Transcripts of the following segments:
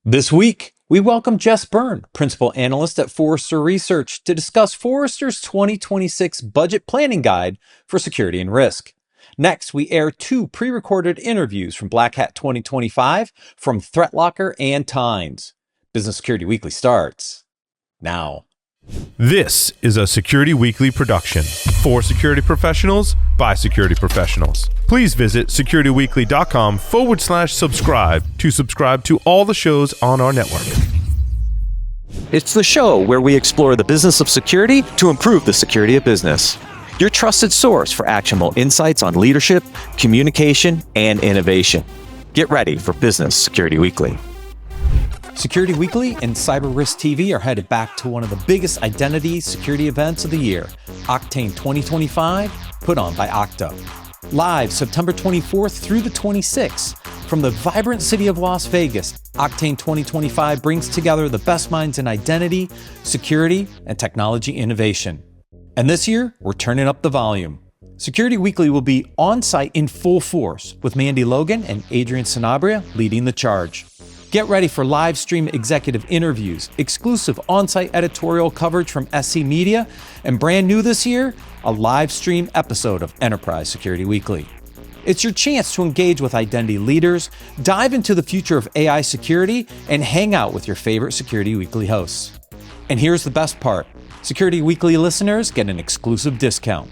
This week, we welcome Jess, Principal Analyst at Forrester Research, to discuss Forrester's 2026 Budget Planning Guide for Security and Risk. Next, we air two pre-recorded interviews from BlackHat 2025 from ThreatLocker and Tynes. Business Security Weekly starts now. This is a Security Weekly production for security professionals by security professionals. Please visit securityweekly.com/subscribe to subscribe to all the shows on our network. It's the show where we explore the business of security to improve the security of business. Your trusted source for actionable insights on leadership, communication, and innovation. Get ready for Business Security Weekly. Security Weekly and CyberRisk TV are headed back to one of the biggest identity security events of the year, Octane 2025, put on by Okta. Live September 24th through the 26th, from the vibrant city of Las Vegas, Octane 2025 brings together the best minds in identity, security, and technology innovation. And this year, we're turning up the volume. Security Weekly will be on site in full force, with Mandy Logan and Adrian Sanabria leading the charge. Get ready for live stream executive interviews, exclusive on-site editorial coverage from SC Media, and brand new this year, a live stream episode of Enterprise Security Weekly. It's your chance to engage with identity leaders, dive into the future of AI security, and hang out with your favorite Security Weekly hosts. And here's the best part. Security Weekly listeners get an exclusive discount.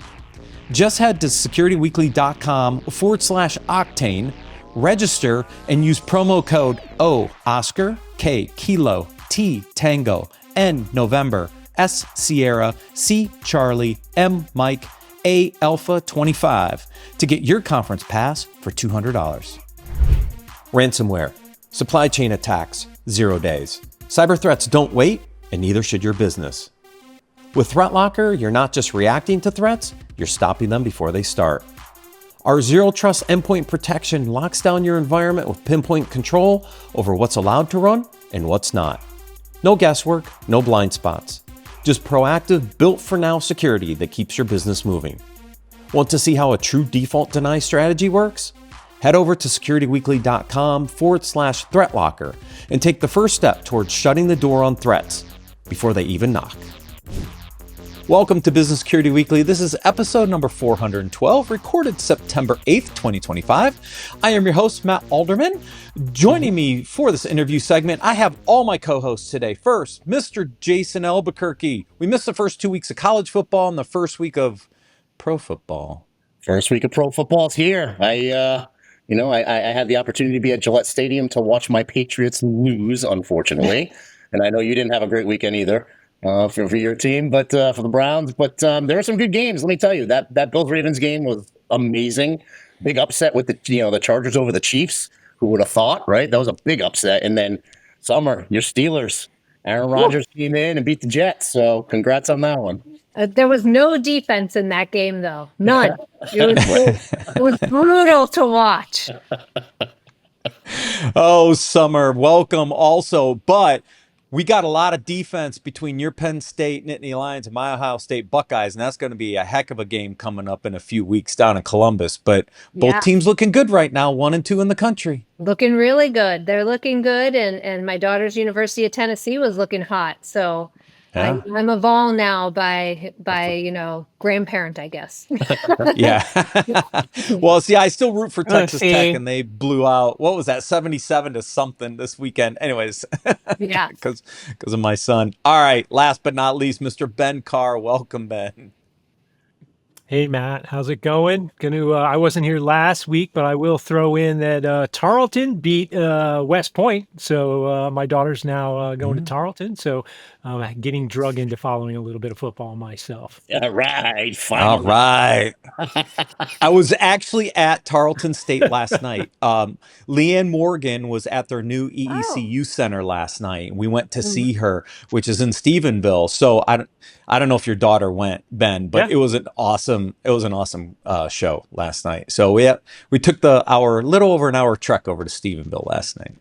Just head to securityweekly.com/octane, register, and use promo code O Oscar, K Kilo, T Tango, N November, S Sierra, C Charlie, M Mike, A Alpha 25 to get your conference pass for $200. Ransomware, supply chain attacks, 0 days. Cyber threats don't wait, and neither should your business. With ThreatLocker, you're not just reacting to threats, you're stopping them before they start. Our Zero Trust endpoint protection locks down your environment with pinpoint control over what's allowed to run and what's not. No guesswork, no blind spots. Just proactive, built-for-now security that keeps your business moving. Want to see how a true default deny strategy works? Head over to securityweekly.com/ThreatLocker and take the first step towards shutting the door on threats before they even knock. Welcome to Business Security Weekly. This is episode number 412, recorded September 8th, 2025. I am your host, Matt Alderman. Joining me for this interview segment, I have all my co-hosts today. First, Mr. Jason Albuquerque. We missed the first 2 weeks of college football and the first week of pro football. First week of pro football is here. I had the opportunity to be at Gillette Stadium to watch my Patriots lose, unfortunately. And I know you didn't have a great weekend either. For your team, but for the Browns. But there were some good games. Let me tell you, that Bills-Ravens game was amazing. Big upset with the Chargers over the Chiefs. Who would have thought, right? That was a big upset. And then Summer, your Steelers. Aaron Rodgers came in and beat the Jets. So congrats on that one. There was no defense in that game, though. None. It was brutal to watch. Oh, Summer, welcome also. But we got a lot of defense between your Penn State Nittany Lions and my Ohio State Buckeyes, and that's going to be a heck of a game coming up in a few weeks down in Columbus. But both teams looking good right now, 1 and 2 in the country. Looking really good. They're looking good, and my daughter's University of Tennessee was looking hot. So yeah. I'm a Vol now by grandparent, I guess. Yeah. Well, see, I still root for Texas Tech, and they blew out, what was that, 77 to something this weekend. Anyways, yeah, because of my son. All right, last but not least, Mr. Ben Carr. Welcome, Ben. Hey, Matt, how's it going? I wasn't here last week, but I will throw in that Tarleton beat West Point. So my daughter's now going to Tarleton. So getting drug into following a little bit of football myself. All right. Finally. All right. I was actually at Tarleton State last night. Leanne Morgan was at their new EECU center last night. We went to see her, which is in Stephenville. So I don't know if your daughter went, Ben, but it was an awesome show last night. So we took little over an hour trek over to Stephenville last night.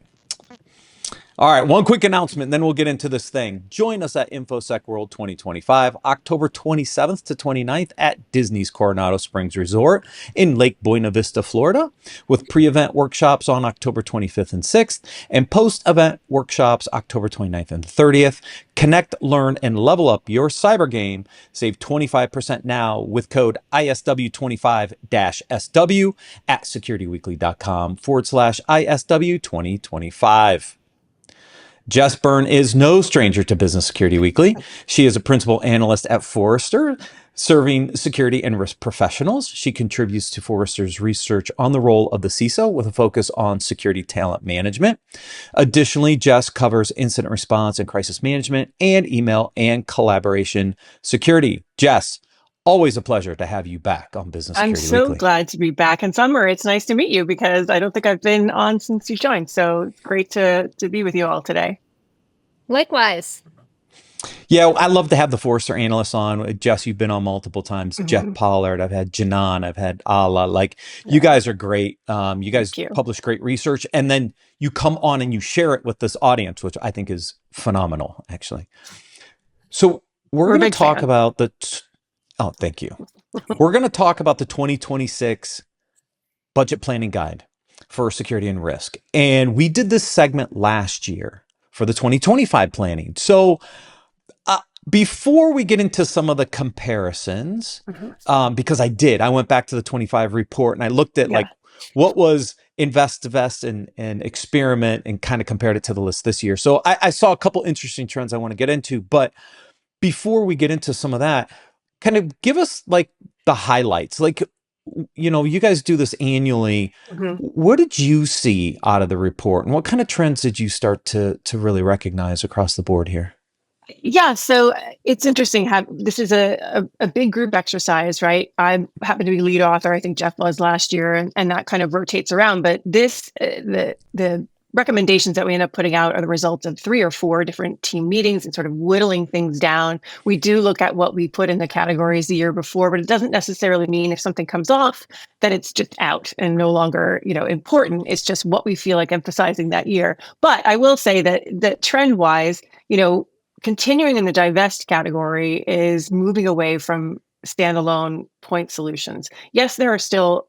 All right, one quick announcement, then we'll get into this thing. Join us at InfoSec World 2025, October 27th to 29th at Disney's Coronado Springs Resort in Lake Buena Vista, Florida, with pre-event workshops on October 25th and 6th, and post-event workshops October 29th and 30th. Connect, learn, and level up your cyber game. Save 25% now with code ISW25-SW at securityweekly.com/ISW 2025. Jess Byrne is no stranger to Business Security Weekly. She is a principal analyst at Forrester, serving security and risk professionals. She contributes to Forrester's research on the role of the CISO with a focus on security talent management. Additionally, Jess covers incident response and crisis management and email and collaboration security. Jess, always a pleasure to have you back on Business Security Weekly. I'm so glad to be back. And Summer, it's nice to meet you because I don't think I've been on since you joined. So it's great to be with you all today. Likewise. Yeah, I love to have the Forrester analysts on. Jess, you've been on multiple times. Jeff Pollard, I've had Janan, I've had Ala. You guys are great. You guys publish great research, and then you come on and you share it with this audience, which I think is phenomenal, actually. So we're going to talk about oh, thank you. We're going to talk about the 2026 budget planning guide for security and risk. And we did this segment last year for the 2025 planning. So before we get into some of the comparisons, because I went back to the 25 report and I looked at what was invest, divest, and experiment and kind of compared it to the list this year. So I saw a couple interesting trends I want to get into. But before we get into some of that, kind of give us the highlights. You guys do this annually. What did you see out of the report, and what kind of trends did you start to really recognize across the board here? Yeah, so it's interesting. This is a big group exercise, right? I happen to be lead author. I think Jeff was last year, and that kind of rotates around. But the recommendations that we end up putting out are the result of 3 or 4 different team meetings and sort of whittling things down. We do look at what we put in the categories the year before, but it doesn't necessarily mean if something comes off that it's just out and no longer, important. It's just what we feel like emphasizing that year. But I will say that trend-wise, continuing in the divest category is moving away from standalone point solutions. Yes, there are still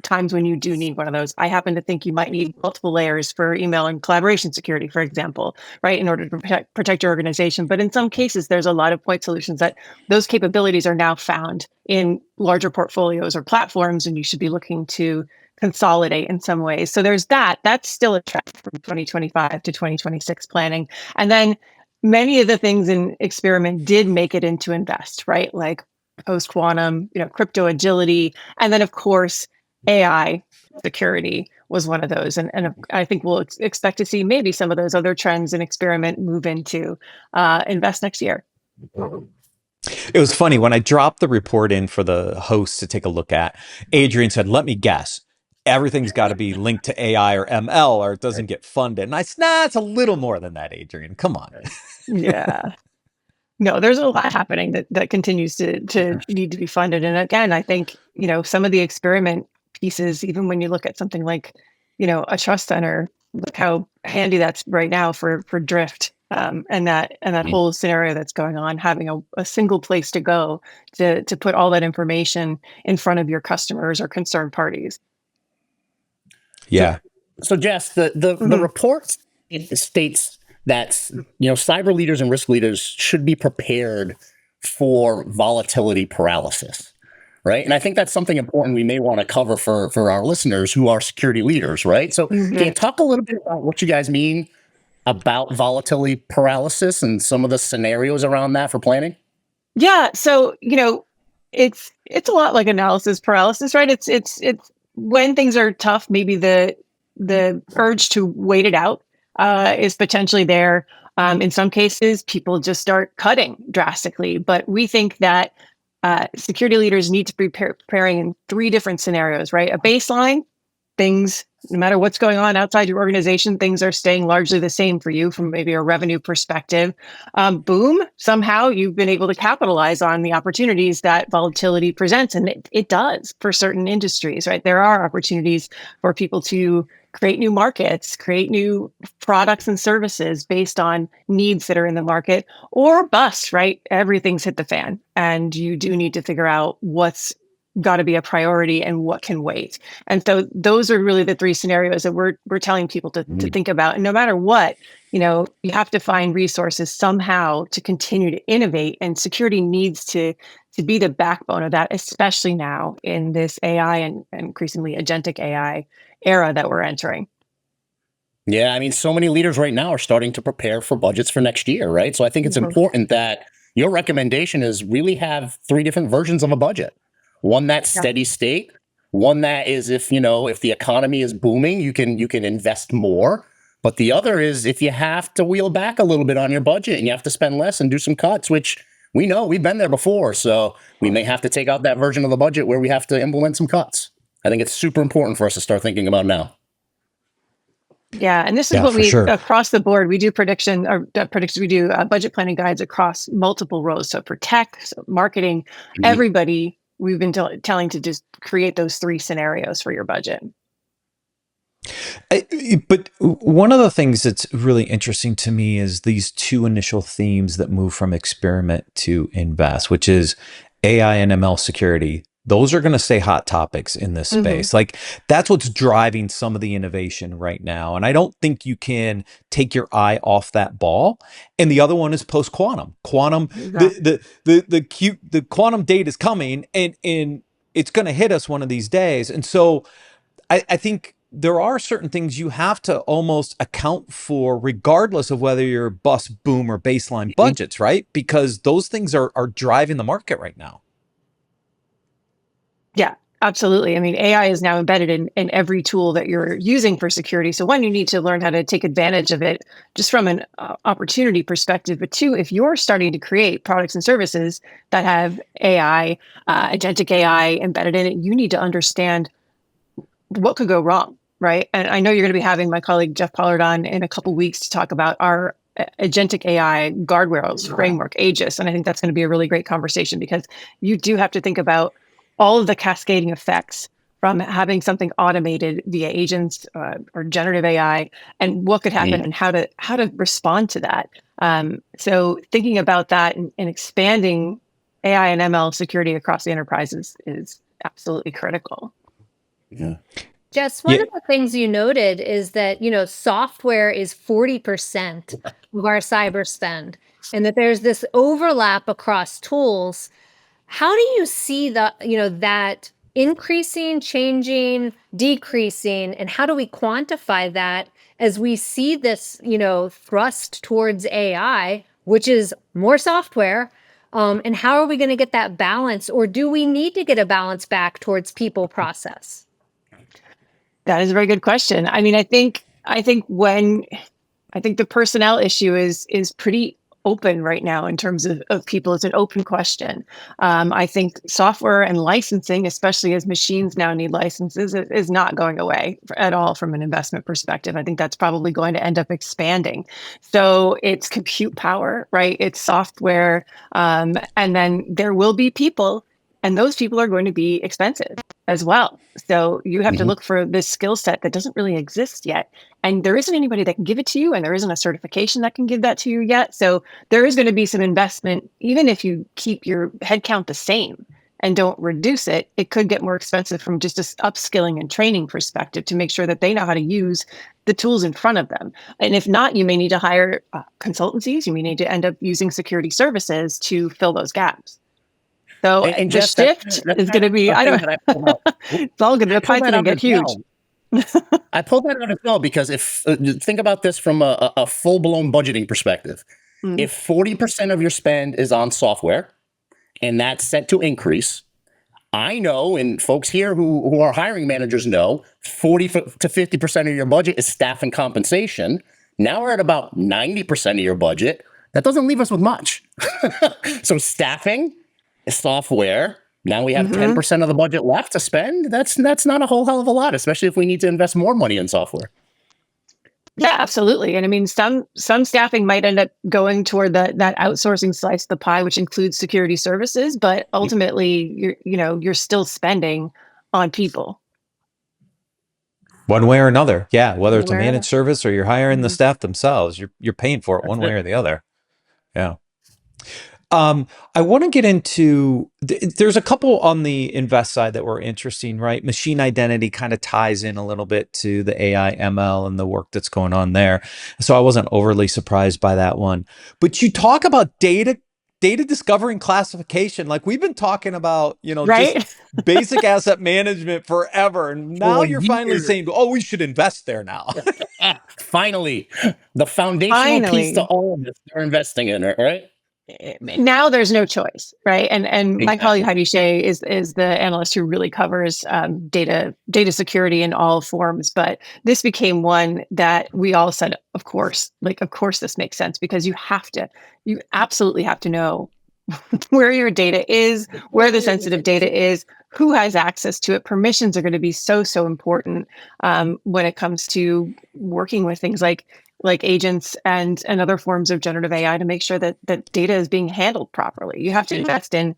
times when you do need one of those. I happen to think you might need multiple layers for email and collaboration security, for example, right, in order to protect your organization. But in some cases, there's a lot of point solutions that those capabilities are now found in larger portfolios or platforms, and you should be looking to consolidate in some ways. So there's that. That's still a trend from 2025 to 2026 planning. And then many of the things in experiment did make it into invest, right? Like post-quantum, crypto agility, and then of course, AI security was one of those. And I think we'll expect to see maybe some of those other trends in experiment move into invest next year. It was funny when I dropped the report in for the host to take a look at. Adrian said, "Let me guess. Everything's got to be linked to AI or ML or it doesn't get funded." And I said, "Nah, it's a little more than that, Adrian. Come on." Yeah. No, there's a lot happening that continues to need to be funded. And again, I think, some of the experiment pieces, even when you look at something like, a trust center, look how handy that's right now for drift. And that whole scenario that's going on, having a single place to go to put all that information in front of your customers or concerned parties. Yeah. So Jess, the report states that cyber leaders and risk leaders should be prepared for volatility paralysis, right? And I think that's something important we may want to cover for our listeners who are security leaders, right? So can you talk a little bit about what you guys mean about volatility paralysis and some of the scenarios around that for planning? Yeah, so it's a lot like analysis paralysis, right? It's when things are tough, maybe the urge to wait it out is potentially there. In some cases, people just start cutting drastically. But we think that security leaders need to be preparing in 3 different scenarios, right? A baseline, things, no matter what's going on outside your organization, things are staying largely the same for you from maybe a revenue perspective. Boom, somehow you've been able to capitalize on the opportunities that volatility presents. And it does for certain industries, right? There are opportunities for people to create new markets, create new products and services based on needs that are in the market, or bust, right? Everything's hit the fan, and you do need to figure out what's got to be a priority and what can wait. And so those are really the three scenarios that we're telling people to think about. And no matter what, you have to find resources somehow to continue to innovate, and security needs to be the backbone of that, especially now in this AI and increasingly agentic AI era that we're entering. Yeah, I mean, so many leaders right now are starting to prepare for budgets for next year, right? So I think it's important that your recommendation is really have three different versions of a budget. One that's steady state, one that is if the economy is booming, you can invest more. But the other is if you have to wheel back a little bit on your budget and you have to spend less and do some cuts, which we know we've been there before. So we may have to take out that version of the budget where we have to implement some cuts. I think it's super important for us to start thinking about now. Yeah, and this is what we across the board we do we do budget planning guides across multiple roles. So for tech, so marketing, everybody, we've been telling to just create those three scenarios for your budget. But one of the things that's really interesting to me is these two initial themes that move from experiment to invest, which is AI and ML security. Those are going to stay hot topics in this space. Like that's what's driving some of the innovation right now. And I don't think you can take your eye off that ball. And the other one is post quantum. The quantum date is coming, and it's going to hit us one of these days. And so I think there are certain things you have to almost account for regardless of whether you're bust, boom, or baseline budgets, right? Because those things are driving the market right now. Yeah, absolutely. I mean, AI is now embedded in every tool that you're using for security. So one, you need to learn how to take advantage of it just from an opportunity perspective. But two, if you're starting to create products and services that have AI, agentic AI embedded in it, you need to understand what could go wrong, right? And I know you're going to be having my colleague Jeff Pollard on in a couple of weeks to talk about our agentic AI guardrails framework, Aegis. And I think that's going to be a really great conversation because you do have to think about all of the cascading effects from having something automated via agents or generative AI, and what could happen and how to respond to that. So thinking about that and expanding AI and ML security across the enterprises is absolutely critical. Yeah. Jess, one of the things you noted is that, software is 40% of our cyber spend, and that there's this overlap across tools. How do you see that increasing, changing, decreasing, and how do we quantify that as we see this, thrust towards AI, which is more software, and how are we going to get that balance, or do we need to get a balance back towards people process? That is a very good question. I mean, I think the personnel issue is pretty open right now in terms of people. It's an open question. I think software and licensing, especially as machines now need licenses, is not going away at all from an investment perspective. I think that's probably going to end up expanding. So it's compute power, right? It's software. And then there will be people, and those people are going to be expensive as well. So you have to look for this skill set that doesn't really exist yet. And there isn't anybody that can give it to you, and there isn't a certification that can give that to you yet. So there is going to be some investment, even if you keep your headcount the same and don't reduce it, it could get more expensive from just an upskilling and training perspective to make sure that they know how to use the tools in front of them. And if not, you may need to hire consultancies. You may need to end up using security services to fill those gaps. So and the Jess, shift is going to be, it's all going to, the pie's going to get huge. I pulled that out as well because if think about this from a full-blown budgeting perspective. If 40% of your spend is on software and that's set to increase, I know, and folks here who are hiring managers know, 40 to 50% of your budget is staff and compensation. Now we're at about 90% of your budget. That doesn't leave us with much. So staffing, software, now we have 10% of the budget left to spend. That's not a whole hell of a lot, especially if we need to invest more money in software. Yeah, absolutely. And I mean, some staffing might end up going toward that outsourcing slice of the pie, which includes security services, but ultimately you're still spending on people. One way or another. Yeah. Whether it's a Where- managed service or you're hiring the staff themselves, you're paying for it one way or the other. Yeah. I want to get into, there's a couple on the invest side that were interesting, right? Machine identity kind of ties in a little bit to the AI ML and the work that's going on there. So I wasn't overly surprised by that one. But you talk about data discovery and classification. Like we've been talking about, Right? just basic asset management forever. And now you're finally saying, oh, we should invest there now. Finally, the foundational piece to all of this, they're investing in it, right? Now there's no choice, right? And my Exactly. colleague Heidi Shea is the analyst who really covers data security in all forms. But this became one that we all said, of course this makes sense, because you absolutely have to know where your data is, where the sensitive data is, who has access to it. Permissions are going to be so important when it comes to working with things like agents and other forms of generative AI to make sure that data is being handled properly. You have to invest in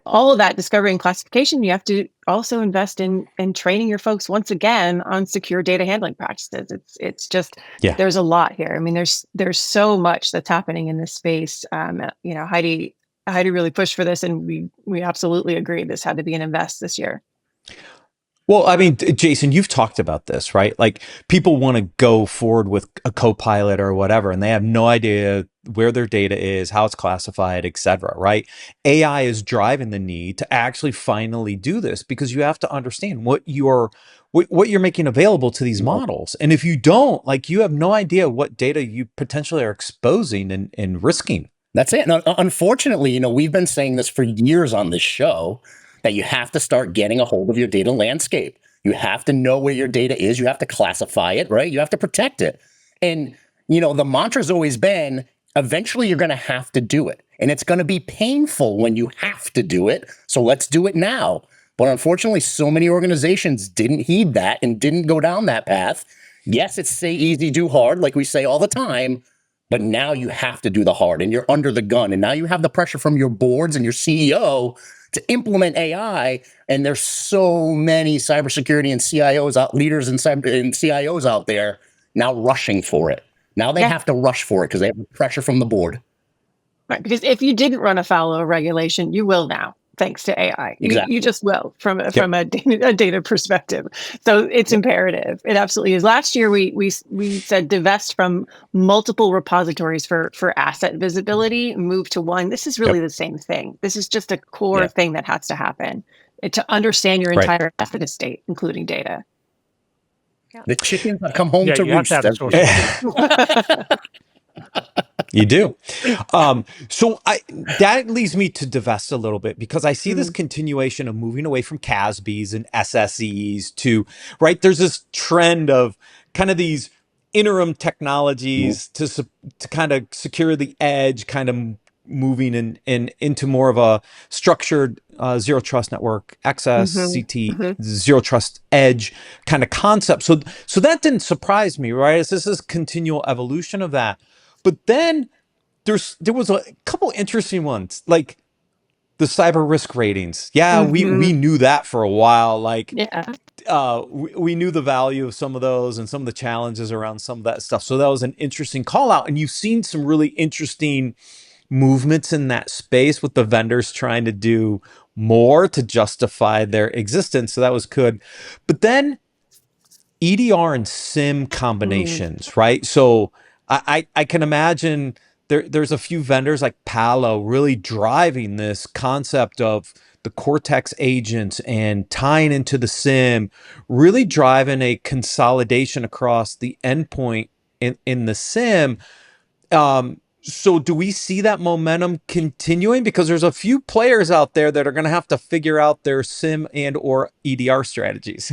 all of that discovery and classification. You have to also invest in training your folks once again on secure data handling practices. It's just, there's a lot here. I mean, there's so much that's happening in this space. Heidi really pushed for this, and we absolutely agree this had to be an invest this year. Well, I mean, Jason, you've talked about this, right? Like people want to go forward with a co-pilot or whatever, and they have no idea where their data is, how it's classified, et cetera, right? AI is driving the need to actually finally do this, because you have to understand what you're making available to these models. And if you don't, like, you have no idea what data you potentially are exposing and risking. That's it. Now, unfortunately, we've been saying this for years on this show, that you have to start getting a hold of your data landscape. You have to know where your data is. You have to classify it, right? You have to protect it. And, the mantra's always been, eventually you're going to have to do it. And it's going to be painful when you have to do it. So let's do it now. But unfortunately, so many organizations didn't heed that and didn't go down that path. Yes, it's say easy, do hard, like we say all the time. But now you have to do the hard, and you're under the gun. And now you have the pressure from your boards and your CEO to implement AI. And there's so many cybersecurity and CIOs leaders and CIOs out there now rushing for it. Now they have to rush for it because they have the pressure from the board. Right, because if you didn't run afoul of a regulation, you will now, thanks to AI. Exactly. You just will from a data perspective. So it's imperative. It absolutely is. Last year, we said divest from multiple repositories for asset visibility, move to one. This is really the same thing. This is just a core thing that has to happen to understand your entire asset estate, including data. The chickens have come home to roost. You do. So that leads me to divest a little bit, because I see this continuation of moving away from CASBs and SSEs to, right, there's this trend of kind of these interim technologies to kind of secure the edge, kind of moving in into more of a structured zero trust network, XSCT, zero trust edge kind of concept. So that didn't surprise me, right? This is continual evolution of that. But then there was a couple interesting ones, like the cyber risk ratings. Yeah, we knew that for a while. Like, we knew the value of some of those and some of the challenges around some of that stuff. So that was an interesting call out. And you've seen some really interesting movements in that space with the vendors trying to do more to justify their existence. So that was good. But then EDR and SIM combinations, right? So I can imagine there's a few vendors like Palo really driving this concept of the Cortex agents and tying into the SIM, really driving a consolidation across the endpoint in the SIM. So do we see that momentum continuing? Because there's a few players out there that are going to have to figure out their SIM and or EDR strategies.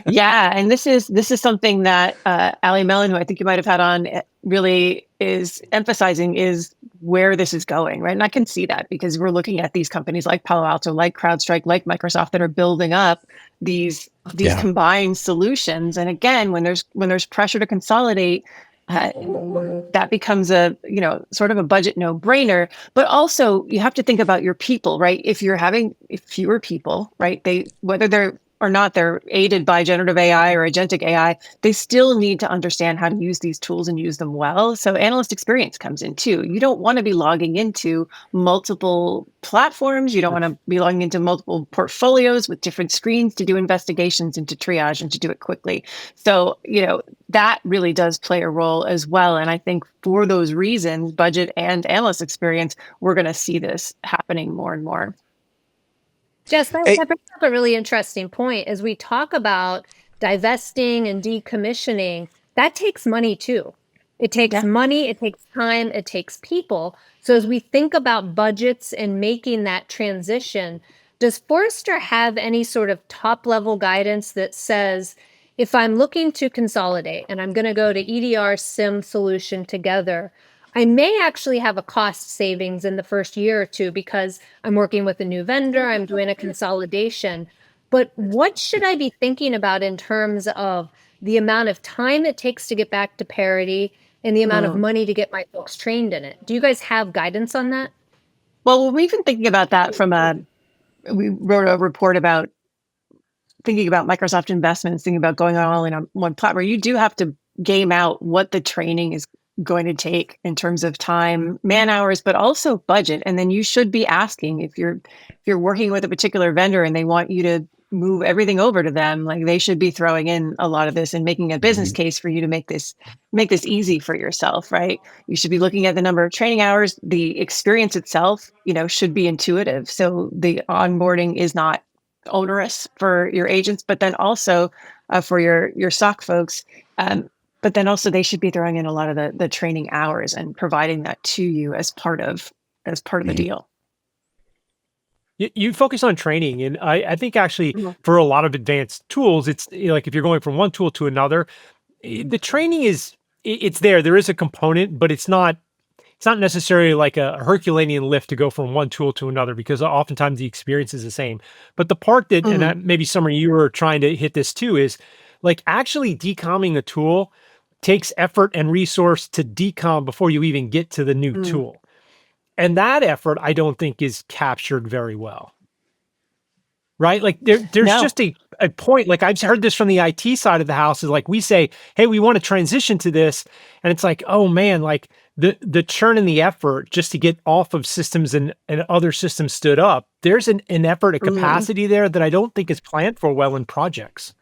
And this is something that Ali Mellon, who I think you might have had on, really is emphasizing is where this is going, right? And I can see that because we're looking at these companies like Palo Alto, like CrowdStrike, like Microsoft that are building up these combined solutions. And again, when there's pressure to consolidate, that becomes a sort of a budget no-brainer. But also you have to think about your people, right? If you're having fewer people, right, whether they're or not, they're aided by generative AI or agentic AI, they still need to understand how to use these tools and use them well. So analyst experience comes in too. You don't want to be logging into multiple platforms. You don't want to be logging into multiple portfolios with different screens to do investigations and to triage and to do it quickly. So, that really does play a role as well. And I think for those reasons, budget and analyst experience, we're going to see this happening more and more. Jess, that brings up a really interesting point. As we talk about divesting and decommissioning, that takes money too. It takes money, it takes time, it takes people. So as we think about budgets and making that transition, does Forrester have any sort of top level guidance that says, if I'm looking to consolidate and I'm going to go to EDR SIM solution together, I may actually have a cost savings in the first year or two because I'm working with a new vendor, I'm doing a consolidation. But what should I be thinking about in terms of the amount of time it takes to get back to parity and the amount of money to get my folks trained in it? Do you guys have guidance on that? Well, we've been thinking about that we wrote a report about thinking about Microsoft investments, thinking about going all in on one platform. You do have to game out what the training is going to take in terms of time, man hours, but also budget. And then you should be asking if you're working with a particular vendor and they want you to move everything over to them, like they should be throwing in a lot of this and making a business case for you to make this easy for yourself, right? You should be looking at the number of training hours. The experience itself, should be intuitive. So the onboarding is not onerous for your agents, but then also for your SOC folks. But then also they should be throwing in a lot of the training hours and providing that to you as part of the deal. You focus on training, and I think actually for a lot of advanced tools, it's like if you're going from one tool to another, the training it's there. There is a component, but it's not necessarily like a Herculean lift to go from one tool to another, because oftentimes the experience is the same. But the part that, and maybe Summer, you were trying to hit this too, is like actually decomming a tool takes effort and resource to decom before you even get to the new tool. And that effort, I don't think, is captured very well. Right? Like there's just a point, like I've heard this from the IT side of the house, is like we say, hey, we want to transition to this. And it's like, oh man, like the churn and the effort just to get off of systems and other systems stood up. There's an effort, a capacity there that I don't think is planned for well in projects.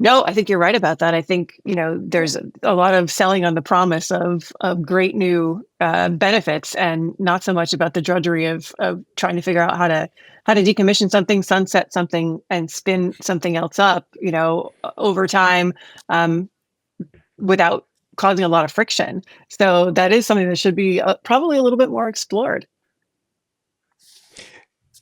No, I think you're right about that. I think, there's a lot of selling on the promise of great new benefits, and not so much about the drudgery of trying to figure out how to decommission something, sunset something, and spin something else up, over time, without causing a lot of friction. So that is something that should be probably a little bit more explored.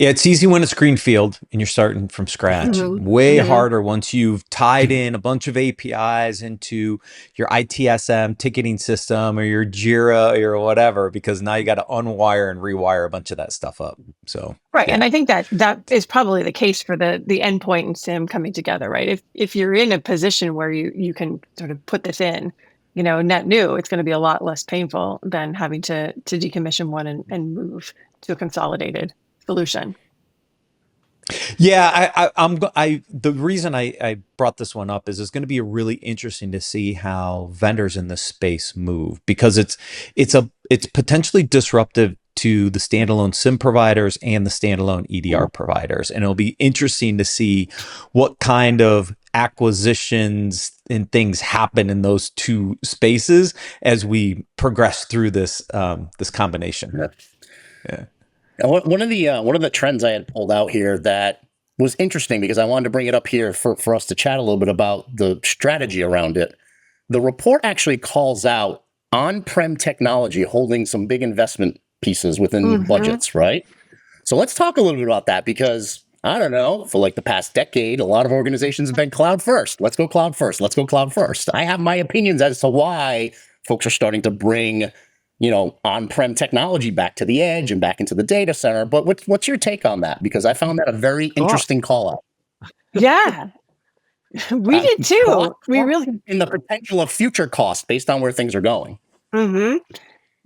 Yeah, it's easy when it's greenfield and you're starting from scratch. Way harder once you've tied in a bunch of APIs into your ITSM ticketing system or your Jira or whatever, because now you got to unwire and rewire a bunch of that stuff up. So right, and I think that is probably the case for the endpoint and SIM coming together, right? If you're in a position where you can sort of put this in, net new, it's going to be a lot less painful than having to decommission one and move to a consolidated solution. Yeah, the reason I brought this one up is it's going to be really interesting to see how vendors in this space move, because it's potentially disruptive to the standalone SIM providers and the standalone EDR providers, and it'll be interesting to see what kind of acquisitions and things happen in those two spaces as we progress through this combination. Yeah. One of the trends I had pulled out here that was interesting, because I wanted to bring it up here for us to chat a little bit about the strategy around it. The report actually calls out on-prem technology holding some big investment pieces within budgets, right? So let's talk a little bit about that, because I don't know, for like the past decade, a lot of organizations have been cloud first. Let's go cloud first. Let's go cloud first. I have my opinions as to why folks are starting to bring on-prem technology back to the edge and back into the data center. But what's your take on that? Because I found that a very interesting call out. Yeah, we did too. We really in the potential of future costs based on where things are going.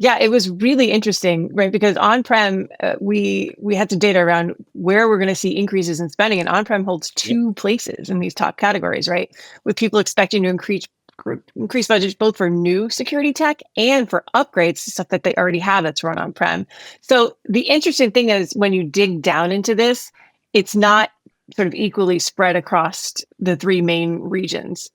Yeah, it was really interesting, right? Because on-prem, we had some data around where we're going to see increases in spending, and on-prem holds two places in these top categories, right? With people expecting to increase budgets both for new security tech and for upgrades to stuff that they already have that's run on-prem. So the interesting thing is when you dig down into this, it's not sort of equally spread across the three main regions.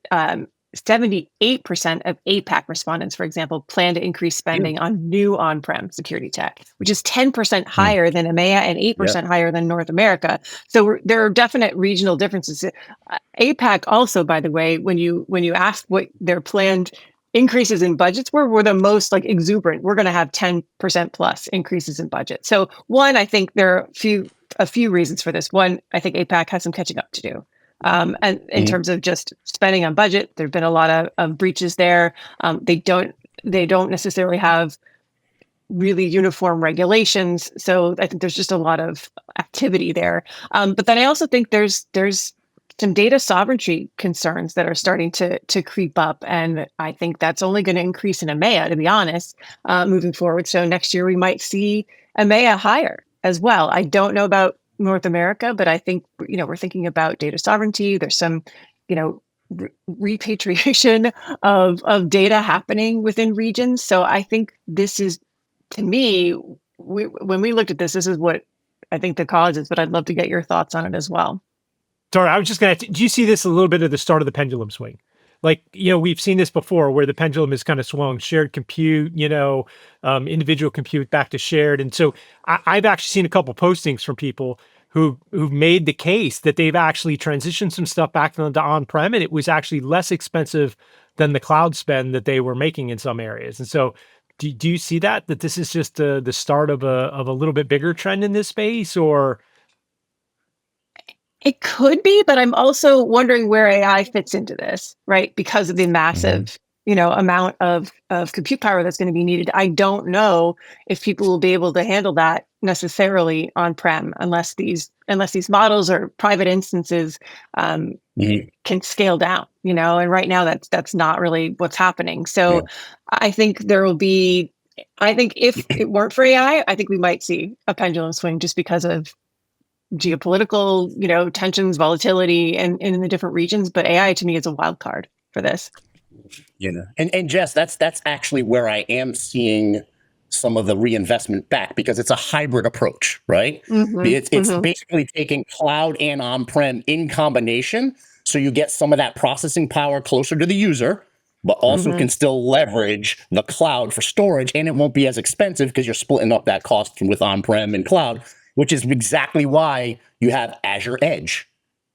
78% of APAC respondents, for example, plan to increase spending on new on-prem security tech, which is 10% higher than EMEA and 8% higher than North America. So there are definite regional differences. APAC also, by the way, when you ask what their planned increases in budgets were the most like exuberant. We're going to have 10% plus increases in budget. So one, I think there are a few reasons for this. One, I think APAC has some catching up to do. And in terms of just spending on budget, there've been a lot of breaches there. They don't necessarily have really uniform regulations. So I think there's just a lot of activity there. But then I also think there's some data sovereignty concerns that are starting to creep up. And I think that's only going to increase in EMEA, to be honest, moving forward. So next year we might see EMEA higher as well. I don't know about North America, but I think, we're thinking about data sovereignty. There's some, repatriation of data happening within regions. So I think this is, to me, when we looked at this is what I think the cause is, but I'd love to get your thoughts on it as well. Sorry, I was just going to, do you see this a little bit at the start of the pendulum swing? Like, we've seen this before where the pendulum has kind of swung shared compute, individual compute back to shared. And so I've actually seen a couple postings from people who've made the case that they've actually transitioned some stuff back into on-prem, and it was actually less expensive than the cloud spend that they were making in some areas. And so do you see that this is just the start of a little bit bigger trend in this space, or? It could be, but I'm also wondering where AI fits into this, right? Because of the massive, amount of compute power that's going to be needed. I don't know if people will be able to handle that necessarily on-prem unless these models or private instances can scale down, and right now that's not really what's happening. So I think if it weren't for AI, I think we might see a pendulum swing just because of geopolitical, tensions, volatility, and in the different regions. But AI to me is a wild card for this. And Jess, that's actually where I am seeing some of the reinvestment back, because it's a hybrid approach, right? It's basically taking cloud and on-prem in combination, so you get some of that processing power closer to the user, but also can still leverage the cloud for storage, and it won't be as expensive because you're splitting up that cost with on-prem and cloud, which is exactly why you have Azure Edge,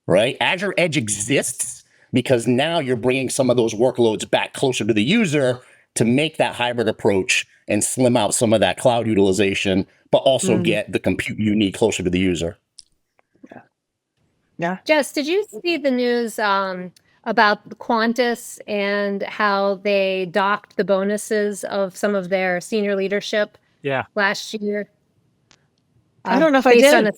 right? Azure Edge exists because now you're bringing some of those workloads back closer to the user to make that hybrid approach and slim out some of that cloud utilization, but also get the compute you need closer to the user. Yeah. Jess, did you see the news about Qantas and how they docked the bonuses of some of their senior leadership last year? I don't know if I did.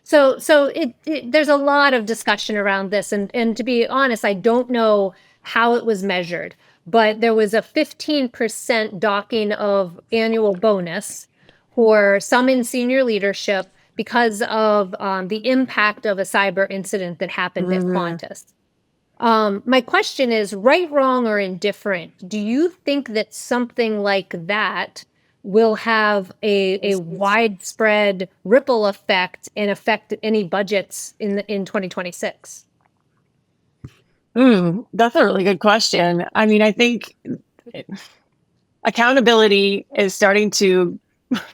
So there's a lot of discussion around this, and to be honest, I don't know how it was measured, but there was a 15% docking of annual bonus for some in senior leadership because of the impact of a cyber incident that happened at Qantas. My question is, right, wrong, or indifferent, do you think that something like that will have a widespread ripple effect and affect any budgets in 2026? That's a really good question. I mean, I think accountability is starting to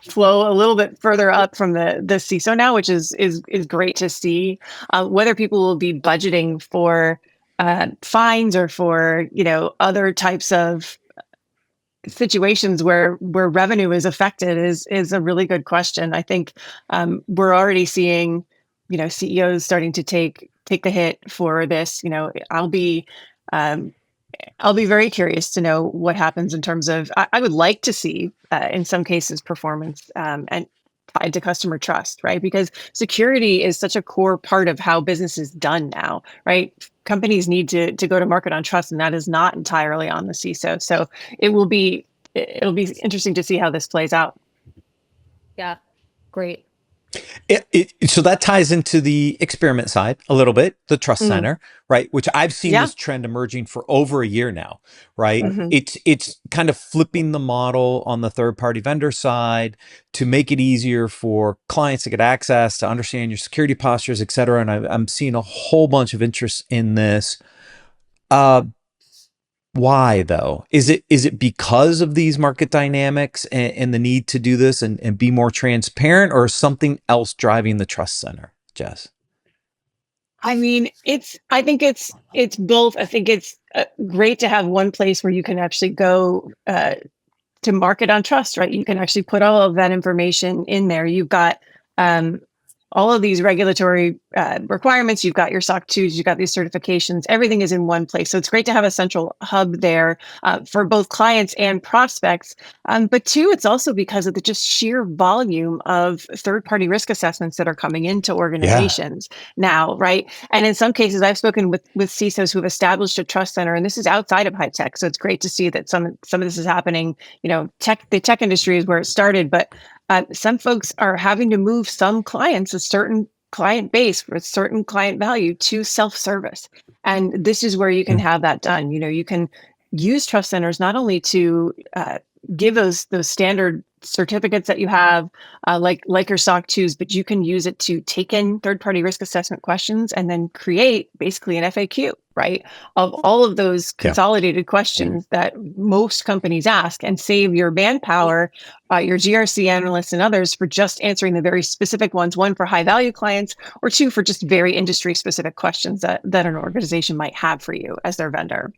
flow a little bit further up from the CISO now, which is great to see. Whether people will be budgeting for fines or for other types of situations where revenue is affected is a really good question. I think we're already seeing CEOs starting to take the hit for this. I'll be very curious to know what happens in terms of. I would like to see in some cases performance and tied to customer trust, right? Because security is such a core part of how business is done now, right? Companies need to go to market on trust, and that is not entirely on the CISO. So it will be it'll be interesting to see how this plays out. Yeah, great. So that ties into the experiment side a little bit, the trust center, right? Which I've seen this trend emerging for over a year now, right? It's kind of flipping the model on the third party vendor side to make it easier for clients to get access, to understand your security postures, et cetera. And I'm seeing a whole bunch of interest in this. Why though? Is it because of these market dynamics and the need to do this and be more transparent, or something else driving the trust center, Jess? I mean, I think it's both. I think it's great to have one place where you can actually go to market on trust, right? You can actually put all of that information in there. You've got all of these regulatory requirements. You've got your SOC 2s, you've got these certifications, everything is in one place. So it's great to have a central hub there for both clients and prospects. But two, it's also because of the just sheer volume of third-party risk assessments that are coming into organizations now, right? And in some cases, I've spoken with CISOs who've established a trust center, and this is outside of high tech. So it's great to see that some of this is happening. The tech industry is where it started, but some folks are having to move some clients, a certain client base with certain client value, to self-service. And this is where you can have that done. You can use trust centers not only to give those standard certificates that you have, like your SOC 2s, but you can use it to take in third-party risk assessment questions and then create basically an FAQ, right, of all of those consolidated questions that most companies ask, and save your manpower, your GRC analysts and others, for just answering the very specific ones, one for high-value clients, or two for just very industry-specific questions that an organization might have for you as their vendor.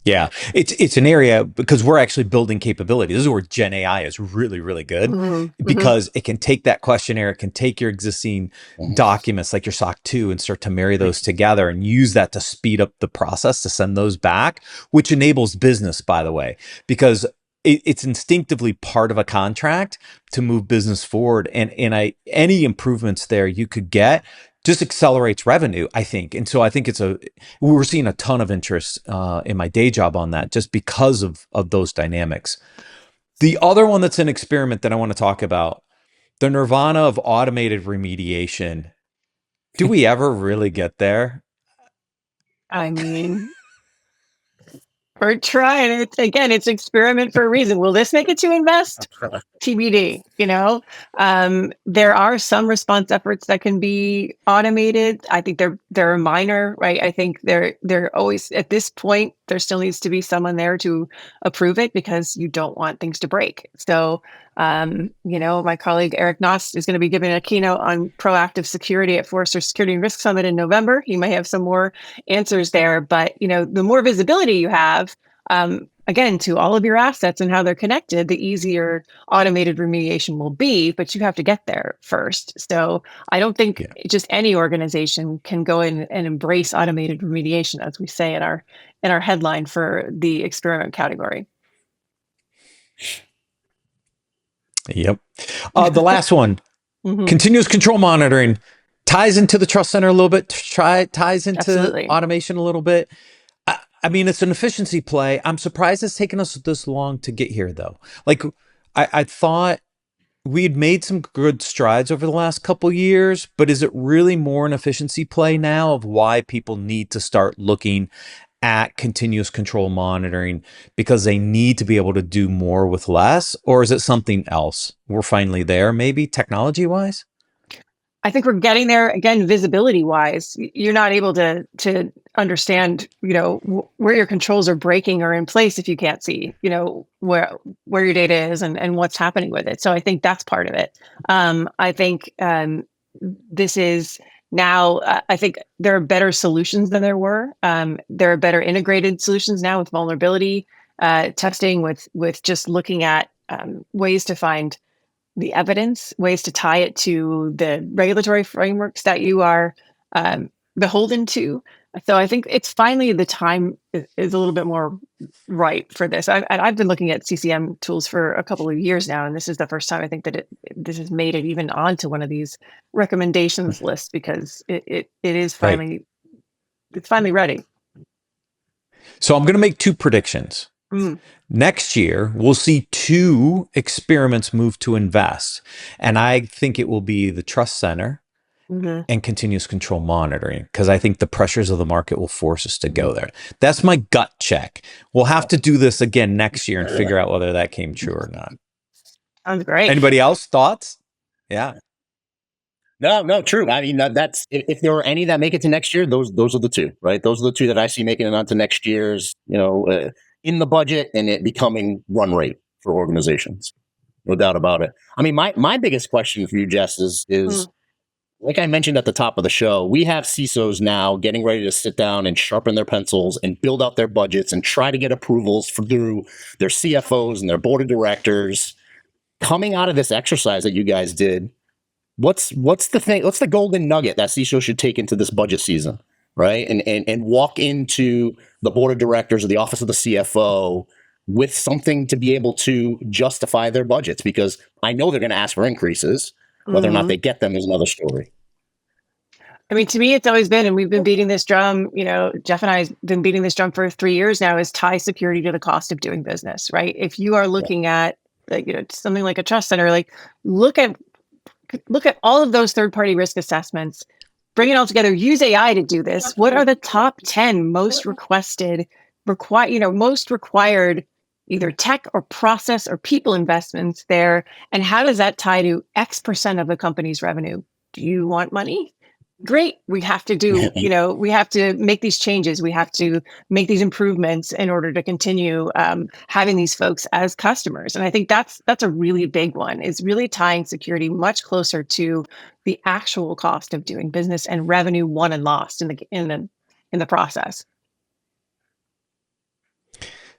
Yeah, it's an area, because we're actually building capability. This is where Gen AI is really, really good, because it can take that questionnaire, it can take your existing documents like your SOC 2 and start to marry those together and use that to speed up the process to send those back, which enables business, by the way, because it's instinctively part of a contract to move business forward. And any improvements there you could get just accelerates revenue, I think. And so I think we're seeing a ton of interest in my day job on that, just because of those dynamics. The other one that's an experiment that I want to talk about, the nirvana of automated remediation. Do we ever really get there? I mean, we're trying it. Again, it's experiment for a reason. Will this make it to invest? TBD, there are some response efforts that can be automated. I think they're minor, right? I think they're always, at this point, there still needs to be someone there to approve it, because you don't want things to break. So, my colleague Eric Noss is going to be giving a keynote on proactive security at Forrester Security and Risk Summit in November. He may have some more answers there, but the more visibility you have, again, to all of your assets and how they're connected, the easier automated remediation will be, but you have to get there first. So I don't think just any organization can go in and embrace automated remediation, as we say in our headline for the experiment category. Yep. The last one, continuous control monitoring, ties into the trust center a little bit, ties into automation a little bit. I mean, it's an efficiency play. I'm surprised it's taken us this long to get here, though. Like, I thought we'd made some good strides over the last couple years, but is it really more an efficiency play now of why people need to start looking at continuous control monitoring, because they need to be able to do more with less? Or is it something else? We're finally there, maybe technology-wise? I think we're getting there. Again, visibility wise, you're not able to understand, where your controls are breaking or in place if you can't see, where your data is and what's happening with it. So I think that's part of it. I think this is now, I think there are better solutions than there were. There are better integrated solutions now with vulnerability testing, with just looking at ways to find the evidence, ways to tie it to the regulatory frameworks that you are beholden to. So I think it's finally the time is a little bit more right for this. I've been looking at CCM tools for a couple of years now, and this is the first time I think that this has made it even onto one of these recommendations lists, because it is finally it's finally ready. So I'm going to make two predictions. Next year, we'll see 2 experiments move to invest. And I think it will be the trust center and continuous control monitoring, because I think the pressures of the market will force us to go there. That's my gut check. We'll have to do this again next year and figure out whether that came true or not. Sounds great. Anybody else? Thoughts? Yeah. No, true. I mean, that's if there were any that make it to next year, those are the 2, right? Those are the 2 that I see making it onto next year's, in the budget and it becoming run rate for organizations. No doubt about it. I mean, my biggest question for you, Jess, is like I mentioned at the top of the show, we have CISOs now getting ready to sit down and sharpen their pencils and build out their budgets and try to get approvals through their CFOs and their board of directors. Coming out of this exercise that you guys did, what's the thing? What's the golden nugget that CISO should take into this budget season, right? And walk into the board of directors or the office of the CFO with something to be able to justify their budgets, because I know they're going to ask for increases. Whether or not they get them is another story. I mean, to me, it's always been, and we've been beating this drum, Jeff and I have been beating this drum for 3 years now, is tie security to the cost of doing business, right? If you are looking at, something like a trust center, look at all of those third-party risk assessments, bring it all together, use AI to do this. What are the top 10 most required either tech or process or people investments there? And how does that tie to X% of the company's revenue? Do you want money? Great. We have to do, we have to make these changes. We have to make these improvements in order to continue having these folks as customers. And I think that's a really big one, is really tying security much closer to the actual cost of doing business and revenue won and lost in the process.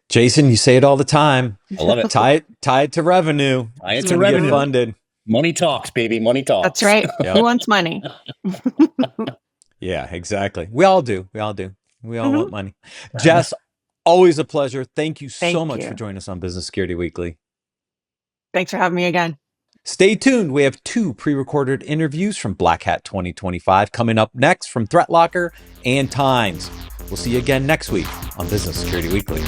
Jason, you say it all the time. I love it. Tie it to revenue. Tie it to revenue. Get funded. Money talks, baby. Money talks. That's right. Who wants money? Yeah, exactly. We all do. We all want money. Jess, always a pleasure. Thank you so much for joining us on Business Security Weekly. Thanks for having me again. Stay tuned. We have 2 pre-recorded interviews from BlackHat 2025 coming up next from ThreatLocker and Times. We'll see you again next week on Business Security Weekly.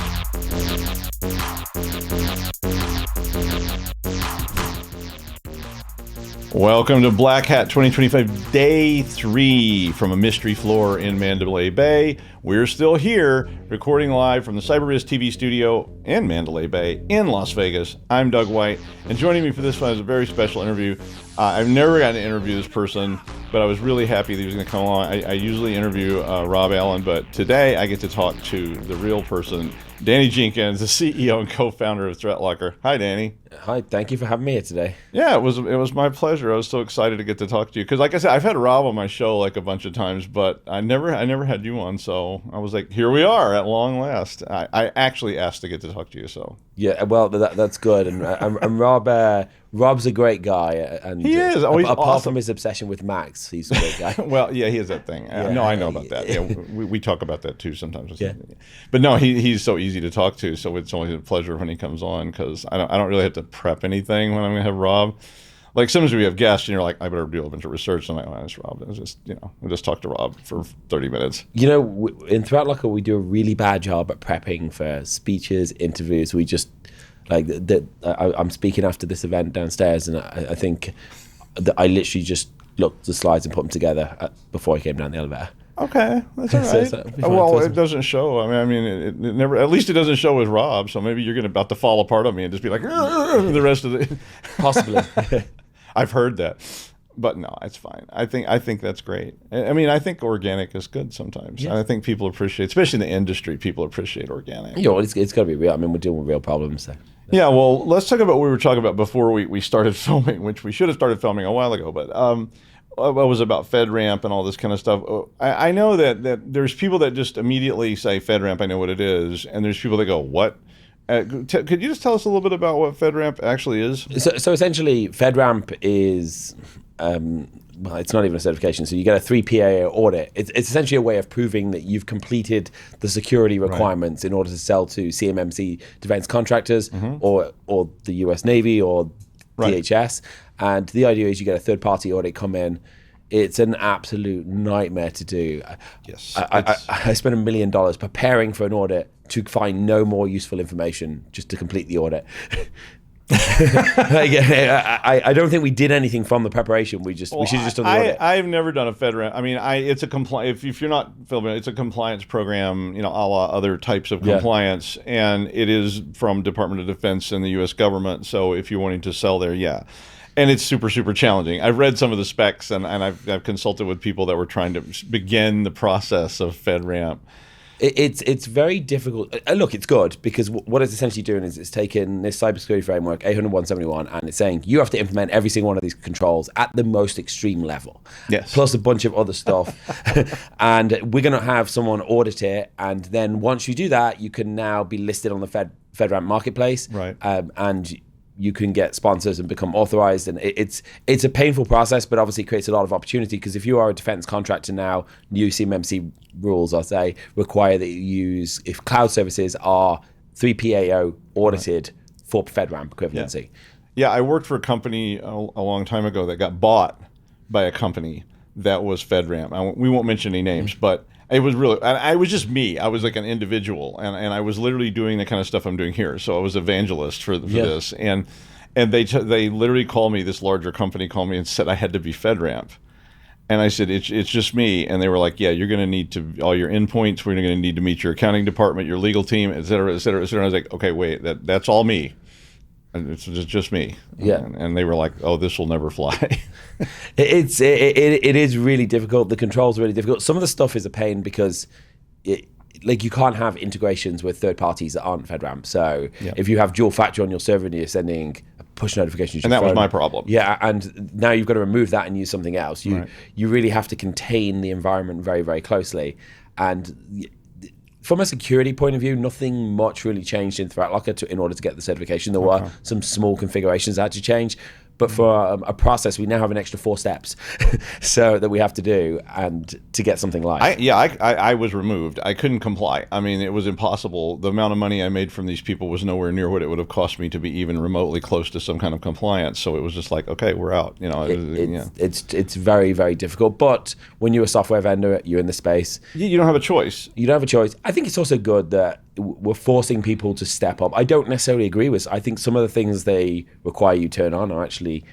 Welcome to BlackHat 2025, Day 3 from a mystery floor in Mandalay Bay. We're still here, recording live from the CyberRisk TV studio in Mandalay Bay in Las Vegas. I'm Doug White, and joining me for this one is a very special interview. I've never gotten to interview this person, but I was really happy that he was going to come along. I usually interview Rob Allen, but today I get to talk to the real person, Danny Jenkins, the CEO and co-founder of ThreatLocker. Hi, Danny. Hi, thank you for having me here today. Yeah, it was my pleasure. I was so excited to get to talk to you because, like I said, I've had Rob on my show like a bunch of times, but I never had you on. So I was like, here we are at long last. I actually asked to get to talk to you. So yeah, well, that's good. And Rob, Rob's a great guy, and he is. Apart from his obsession with Macs, he's a great guy. Well, yeah, he has that thing. No, I know about that. Yeah, we talk about that too sometimes. Yeah. But no, he's so easy to talk to. So it's always a pleasure when he comes on because I don't really have to prep anything when I'm going to have Rob. Like sometimes we have guests and you're like, I better do a bunch of research. And I'm like, oh, it's Rob. It's just, we'll just talk to Rob for 30 minutes. In ThreatLocker, we do a really bad job at prepping for speeches, interviews. We just, I'm speaking after this event downstairs, and I think that I literally just looked at the slides and put them together before I came down the elevator. Okay, that's all right. Well, it doesn't show. I mean, it never. At least it doesn't show with Rob. So maybe you're about to fall apart on me and just be like the rest of the. Possibly. I've heard that, but no, it's fine. I think that's great. I mean, I think organic is good sometimes. Yeah. I think people appreciate, especially in the industry, people appreciate organic. Yeah, well, it's got to be real. I mean, we're dealing with real problems. So. Yeah, well, let's talk about what we were talking about before we started filming, which we should have started filming a while ago, but. What was about FedRAMP and all this kind of stuff. I know that there's people that just immediately say FedRAMP, I know what it is, and there's people that go, what? Could you just tell us a little bit about what FedRAMP actually is? So essentially, FedRAMP is, well, it's not even a certification. So you get a 3PA audit. It's essentially a way of proving that you've completed the security requirements in order to sell to CMMC defense contractors or the US Navy or DHS. And the idea is you get a third-party audit come in. It's an absolute nightmare to do. Yes. I spent $1 million preparing for an audit to find no more useful information just to complete the audit. I don't think we did anything from the preparation. We should have just done the audit. I've never done a FedRAMP. I mean, it's a compliance. If you're not filming, it's a compliance program, a la other types of compliance, and it is from Department of Defense and the U.S. government. So if you're wanting to sell there, and it's super, super challenging. I've read some of the specs, and I've consulted with people that were trying to begin the process of FedRAMP. It's very difficult. Look, it's good because what it's essentially doing is it's taking this cybersecurity framework 801.71 and it's saying you have to implement every single one of these controls at the most extreme level. Yes. Plus a bunch of other stuff. And we're going to have someone audit it, and then once you do that, you can now be listed on the FedRAMP marketplace. Right. And you can get sponsors and become authorized, and it's a painful process, but obviously creates a lot of opportunity, because if you are a defense contractor now, new CMMC rules, I'll say, require that you use, if cloud services are 3PAO audited for FedRAMP equivalency. Yeah, I worked for a company a long time ago that got bought by a company that was FedRAMP. We won't mention any names, but it was really, I was just me. I was like an individual, and I was literally doing the kind of stuff I'm doing here. So I was evangelist for this, and they literally called me. This larger company called me and said I had to be FedRAMP, and I said it's just me. And they were like, yeah, you're going to need to all your endpoints. We're going to need to meet your accounting department, your legal team, et cetera, et cetera, et cetera. I was like, okay, wait, that's all me. It's just me. Yeah. And they were like, oh, this will never fly. It is really difficult. The controls are really difficult. Some of the stuff is a pain because you can't have integrations with third parties that aren't FedRAMP. So if you have dual factor on your server and you're sending push notifications to your phone, was my problem. Yeah, and now you've got to remove that and use something else. You really have to contain the environment very, very closely. And from a security point of view, nothing much really changed in ThreatLocker in order to get the certification. There were some small configurations that had to change. But for a process, we now have an extra 4 steps so that we have to do and to get something live. I was removed. I couldn't comply. I mean, it was impossible. The amount of money I made from these people was nowhere near what it would have cost me to be even remotely close to some kind of compliance. So it was just like, okay, we're out. It's very, very difficult. But when you're a software vendor, you're in the space. You don't have a choice. You don't have a choice. I think it's also good that we're forcing people to step up. I don't necessarily agree with. I think some of the things they require you turn on are actually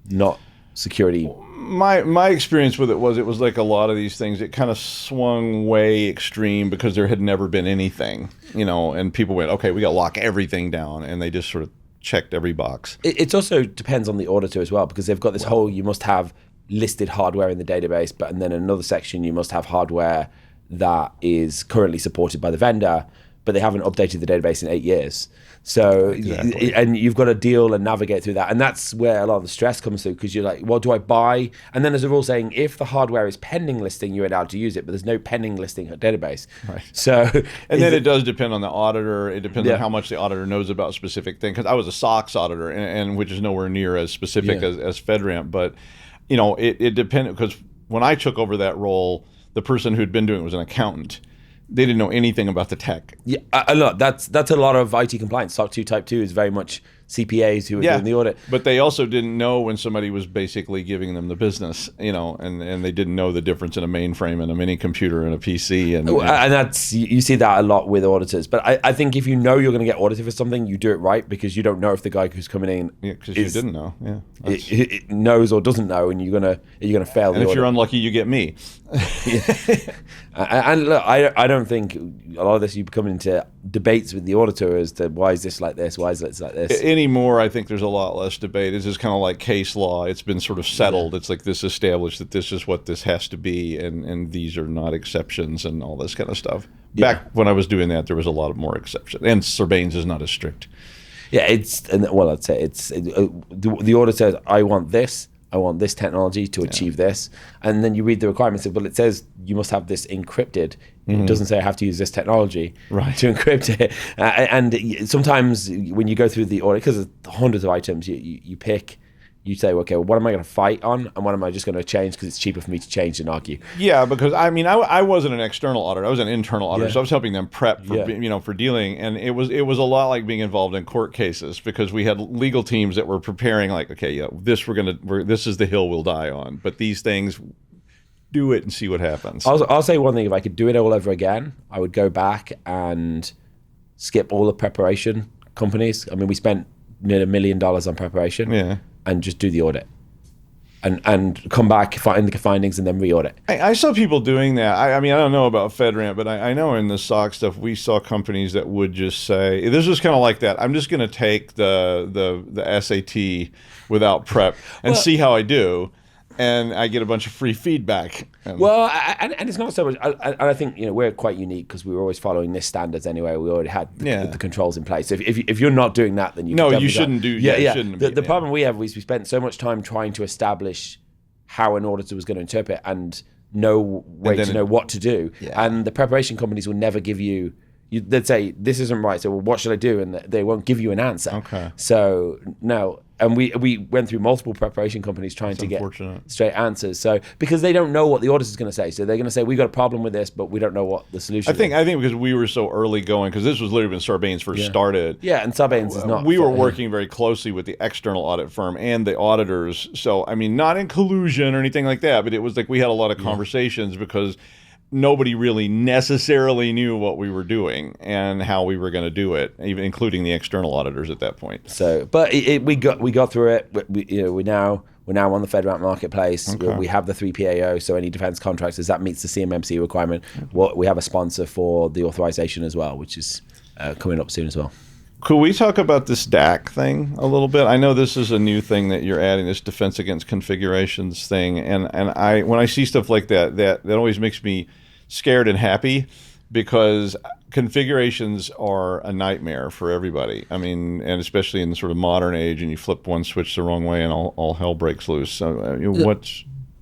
not security. My experience with it was like a lot of these things, it kind of swung way extreme because there had never been anything, and people went, okay, we got to lock everything down, and they just sort of checked every box. It also depends on the auditor as well, because they've got this whole, you must have listed hardware in the database, and then another section, you must have hardware that is currently supported by the vendor, but they haven't updated the database in 8 years. So, and you've got to deal and navigate through that. And that's where a lot of the stress comes through, because you're like, well, do I buy? And then there's a rule saying if the hardware is pending listing, you're allowed to use it, but there's no pending listing database. Right. So, and then it does depend on the auditor. It depends on how much the auditor knows about specific things. Because I was a SOX auditor, and which is nowhere near as specific as FedRAMP. But, it depended, because when I took over that role, the person who'd been doing it was an accountant. They didn't know anything about the tech. Yeah, look, that's a lot of IT compliance. SOC 2 Type 2 is very much CPAs who are doing the audit. But they also didn't know when somebody was basically giving them the business, and they didn't know the difference in a mainframe and a mini computer and a PC. And that's, you see that a lot with auditors. But I think if you know you're going to get audited for something, you do it right, because you don't know if the guy who's coming in because you didn't know. It knows or doesn't know, and you're gonna fail. And if you're unlucky, you get me. And look, I don't think a lot of this, you come into debates with the auditor as to why is this like this, why is this like this. Anymore, I think there's a lot less debate. This is kind of like case law. It's been sort of settled. It's like this established that this is what this has to be, and these are not exceptions and all this kind of stuff. Back when I was doing that, there was a lot of more exceptions, and Sarbanes is not as strict. Yeah, I'd say the auditor says, I want this technology to achieve this, and then you read the requirements. Well, it says you must have this encrypted. It doesn't say I have to use this technology to encrypt it. And sometimes when you go through the audit, because there's hundreds of items, you pick. You say, okay, well, what am I going to fight on, and what am I just going to change because it's cheaper for me to change and argue? Yeah, because I wasn't an external auditor; I was an internal auditor, so I was helping them prep for for dealing, and it was a lot like being involved in court cases, because we had legal teams that were preparing, like, okay, this is the hill we'll die on, but these things do it and see what happens. I'll say one thing: if I could do it all over again, I would go back and skip all the preparation companies. I mean, we spent nearly $1 million on preparation, and just do the audit. And come back, find the findings, and then re-audit. I saw people doing that. I mean, I don't know about FedRAMP, but I know in the SOC stuff, we saw companies that would just say, this was kind of like that. I'm just going to take the SAT without prep and see how I do. And I get a bunch of free feedback. Well, and it's not so much. I think we're quite unique because we were always following NIST standards anyway. We already had the controls in place. So if you're not doing that, then you shouldn't do. The problem we have is we spent so much time trying to establish how an auditor was going to interpret and know what to do. Yeah. And the preparation companies will never give you. They'd say this isn't right. So what should I do? And they won't give you an answer. Okay. So no. And we went through multiple preparation companies trying to get straight answers. So because they don't know what the auditor is going to say, so they're going to say we got a problem with this, but we don't know what the solution. I think because we were so early going, because this was literally when Sarbanes first started. Yeah, and Sarbanes is not. We were working very closely with the external audit firm and the auditors. So I mean, not in collusion or anything like that, but it was like we had a lot of conversations because nobody really necessarily knew what we were doing and how we were going to do it, even including the external auditors at that point. So, but we got through it. We're now on the FedRAMP marketplace. Okay. We have the 3PAO, so any defense contractors that meets the CMMC requirement. We have a sponsor for the authorization as well, which is coming up soon as well. Could we talk about this DAC thing a little bit? I know this is a new thing that you're adding, this defense against configurations thing, and when I see stuff like that always makes me scared and happy, because configurations are a nightmare for everybody. I mean, and especially in the sort of modern age, and you flip one switch the wrong way and all hell breaks loose. So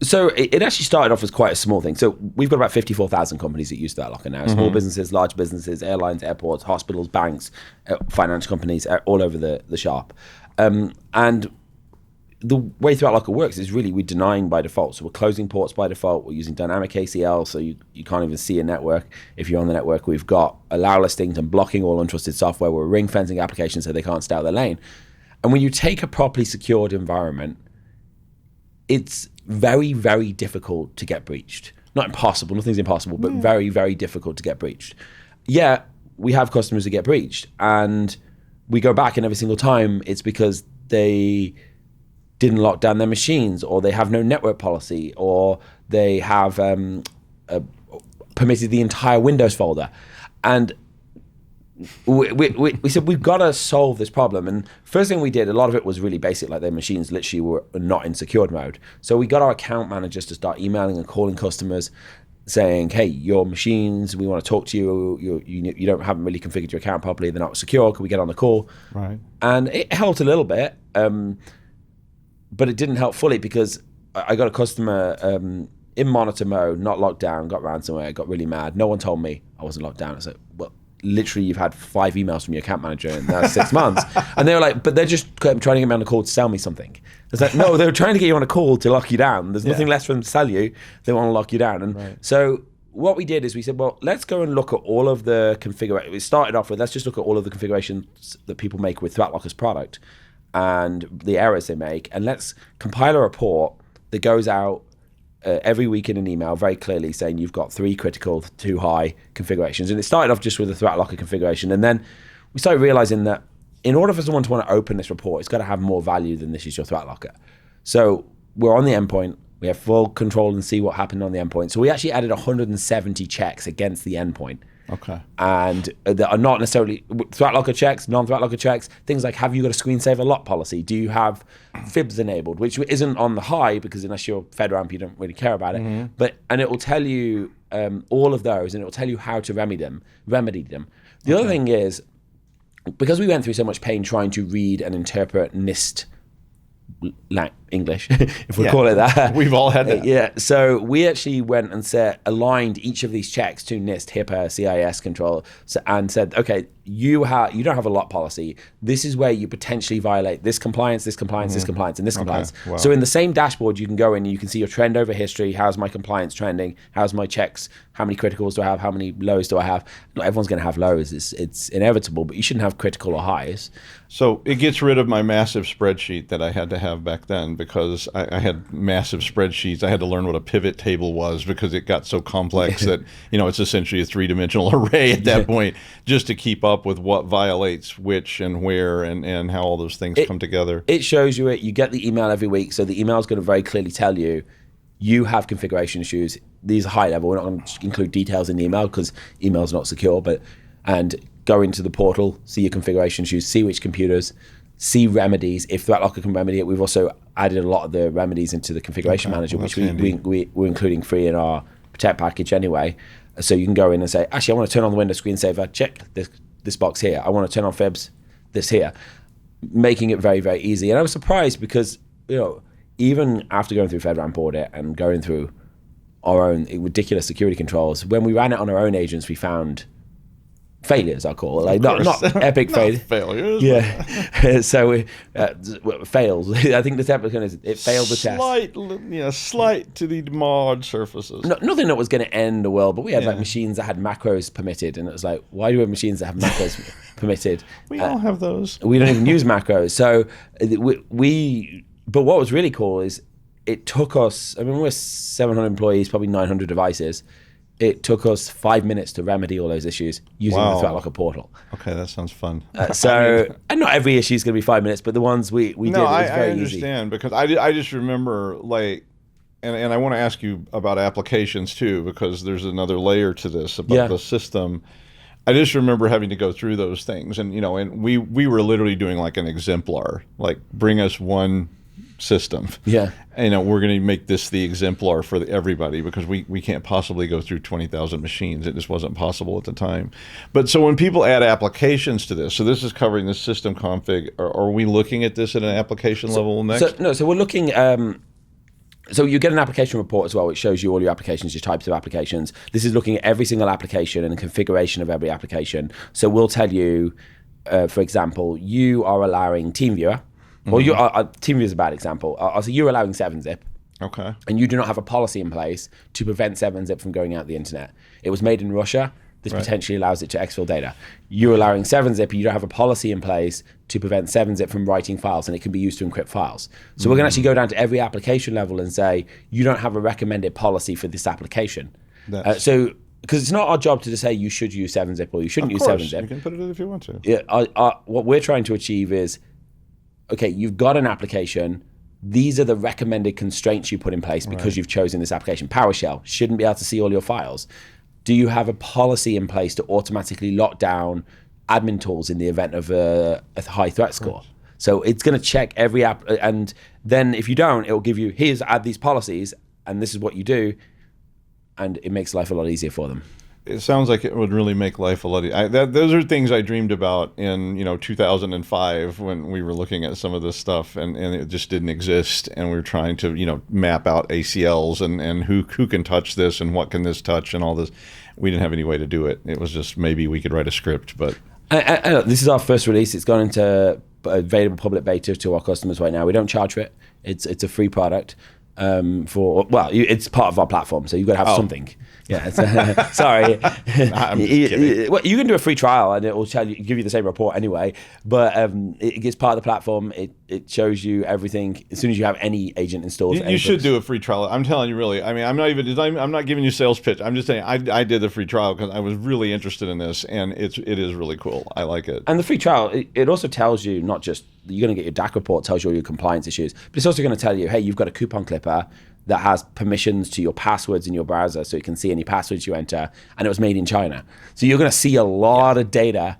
So it actually started off as quite a small thing. So we've got about 54,000 companies that use ThreatLocker now. Small businesses, large businesses, airlines, airports, hospitals, banks, financial companies, all over the shop. And the way ThreatLocker works is really we're denying by default. So we're closing ports by default. We're using dynamic ACL, so you can't even see a network if you're on the network. We've got allow listings and blocking all untrusted software. We're ring fencing applications so they can't stay out their lane. And when you take a properly secured environment, it's very, very difficult to get breached. Not impossible, nothing's impossible, but very, very difficult to get breached. Yeah, we have customers who get breached, and we go back, and every single time it's because they didn't lock down their machines, or they have no network policy, or they have permitted the entire Windows folder. And we said, we've got to solve this problem. And first thing we did, a lot of it was really basic, like their machines literally were not in secured mode. So we got our account managers to start emailing and calling customers saying, hey, your machines, we want to talk to you. You haven't really configured your account properly. They're not secure. Can we get on the call? Right. And it helped a little bit. But it didn't help fully, because I got a customer in monitor mode, not locked down, got ransomware, got really mad. No one told me I wasn't locked down. I said, well, literally you've had 5 emails from your account manager in the last 6 months. And they were like, but they're just trying to get me on the call to sell me something. It's like, no, they were trying to get you on a call to lock you down. There's nothing less for them to sell you. They want to lock you down. And so what we did is we said, well, let's go and look at all of the configuration. We started off with, let's just look at all of the configurations that people make with ThreatLocker's product and the errors they make, and let's compile a report that goes out every week in an email very clearly saying you've got 3 critical, 2 high configurations. And it started off just with a ThreatLocker configuration, and then we started realizing that in order for someone to want to open this report, it's got to have more value than this is your ThreatLocker. So we're on the endpoint, we have full control and see what happened on the endpoint. So we actually added 170 checks against the endpoint. Okay. And that are not necessarily ThreatLocker checks, non-ThreatLocker checks, things like, have you got a screensaver lock policy? Do you have FIBs enabled? Which isn't on the high, because unless you're FedRAMP, you don't really care about it. And it will tell you all of those, and it will tell you how to remedy them. The other thing is, because we went through so much pain trying to read and interpret NIST English, if we call it that. We've all had that. Yeah. So we actually went and aligned each of these checks to NIST, HIPAA, CIS control, and said, okay, you don't have a lot policy. This is where you potentially violate this compliance, this compliance, this compliance, and this compliance. Wow. So in the same dashboard, you can go in and you can see your trend over history. How's my compliance trending? How's my checks? How many criticals do I have? How many lows do I have? Not everyone's going to have lows. It's inevitable, but you shouldn't have critical or highs. So it gets rid of my massive spreadsheet that I had to have back then, because I had massive spreadsheets. I had to learn what a pivot table was because it got so complex that, it's essentially a three-dimensional array at that point, just to keep up with what violates which and where and how all those things come together. It shows you it. You get the email every week. So the email is going to very clearly tell you, you have configuration issues. These are high level. We're not going to include details in the email because email is not secure, and go into the portal, see your configuration issues, see which computers, see remedies. If ThreatLocker can remedy it, we've also added a lot of the remedies into the configuration manager, which we're including free in our Protect package anyway. So you can go in and say, actually, I want to turn on the Windows screensaver, check this box here. I want to turn on FIBS, this here. Making it very, very easy. And I was surprised because, even after going through FedRAMP audit and going through our own ridiculous security controls, when we ran it on our own agents, we found failures, I call it, like not epic failures. Yeah. So fails. I think the temperature is it failed the test. Slight to the marred surfaces. Nothing that was going to end the world, but we had like machines that had macros permitted, and it was like, why do we have machines that have macros permitted? We all have those. We don't even use macros. So but what was really cool is it took us. I mean, we're 700 employees, probably 900 devices. It took us 5 minutes to remedy all those issues using the ThreatLocker portal. Okay, that sounds fun. And not every issue is going to be 5 minutes, but the ones we did, it was very easy. I understand, because I just remember, and I want to ask you about applications too, because there's another layer to this about the system. I just remember having to go through those things, and and we were literally doing like an exemplar, like bring us one system. Yeah. We're going to make this the exemplar for everybody, because we can't possibly go through 20,000 machines. It just wasn't possible at the time. But so when people add applications to this, so this is covering the system config, are we looking at this at an application level next? So we're looking, so you get an application report as well, which shows you all your applications, your types of applications. This is looking at every single application and the configuration of every application. So we'll tell you, for example, you are allowing TeamViewer. Well, TeamViewer is a bad example. So you're allowing 7-zip. Okay. And you do not have a policy in place to prevent 7-zip from going out the internet. It was made in Russia. This potentially allows it to exfil data. You're allowing 7-zip, you don't have a policy in place to prevent 7-zip from writing files, and it can be used to encrypt files. So we're going to actually go down to every application level and say, you don't have a recommended policy for this application. Because it's not our job to just say you should use 7-zip or you shouldn't use 7-zip. You can put it in if you want to. Yeah. What we're trying to achieve is, okay, you've got an application. These are the recommended constraints you put in place because you've chosen this application. PowerShell shouldn't be able to see all your files. Do you have a policy in place to automatically lock down admin tools in the event of a high threat score? So it's going to check every app, and then if you don't, it will give you, add these policies, and this is what you do, and it makes life a lot easier for them. It sounds like it would really make life a lot easier. Those are things I dreamed about in 2005 when we were looking at some of this stuff, and it just didn't exist, and we were trying to map out ACLs and who can touch this and what can this touch and all this. We didn't have any way to do it. It was just maybe we could write a script, but this is our first release. It's gone into available public beta to our customers right now. We don't charge for it. It's a free product. It's part of our platform, so you've got to have something. Yeah, sorry. I'm just kidding. Well, you can do a free trial, and it will give you the same report anyway. But it gets part of the platform. It shows you everything as soon as you have any agent installed. You should do a free trial. I'm telling you, really. I mean, I'm not giving you sales pitch. I'm just saying I did the free trial because I was really interested in this, and it is really cool. I like it. And the free trial, it also tells you not just you're going to get your DAC report, tells you all your compliance issues, but it's also going to tell you, hey, you've got a coupon clipper that has permissions to your passwords in your browser, so you can see any passwords you enter, and it was made in China. So you're going to see a lot of data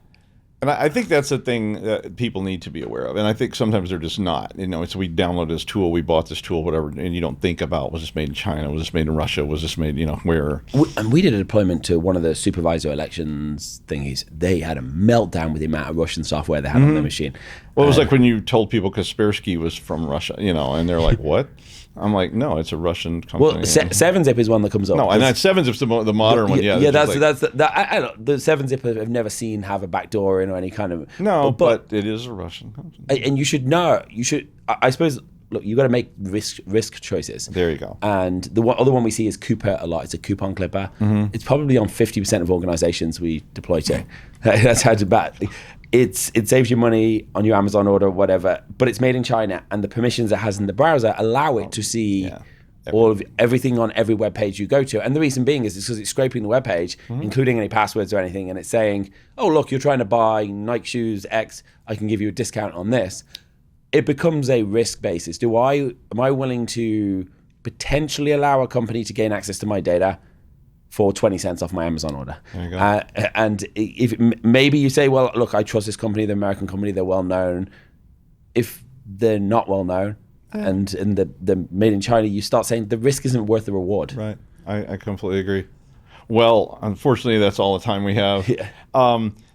And I think that's the thing that people need to be aware of. And I think sometimes they're just not. So we downloaded this tool, we bought this tool, whatever, and you don't think about, was this made in China? Was this made in Russia? Was this made, where? And we did a deployment to one of the supervisor elections thingies. They had a meltdown with the amount of Russian software they had on their machine. Well, it was like when you told people Kaspersky was from Russia, and they're like, what? I'm like, no, it's a Russian company. Well, 7-Zip is one that comes up. No, and that 7-Zip's the modern one. Yeah, that's I don't. The 7-Zip I've never seen have a backdoor in or any kind of. No, but it is a Russian company. And you should know. You should. I suppose. Look, you got to make risk choices. There you go. And the other one we see is Cooper a lot. It's a coupon clipper. It's probably on 50% of organizations we deploy to. That's how bad. It saves you money on your Amazon order or whatever, but it's made in China, and the permissions it has in the browser allow it to see everything on every web page you go to. And the reason being is because it's scraping the web page, including any passwords or anything, and it's saying, oh, look, you're trying to buy Nike shoes X, I can give you a discount on this. It becomes a risk basis. Am I willing to potentially allow a company to gain access to my data for 20 cents off my Amazon order? There you go. And if maybe you say, well, look, I trust this company, they're an American company, they're well known. If they're not well known and they're made in China, you start saying the risk isn't worth the reward. Right. I completely agree. Well, unfortunately, that's all the time we have. Yeah.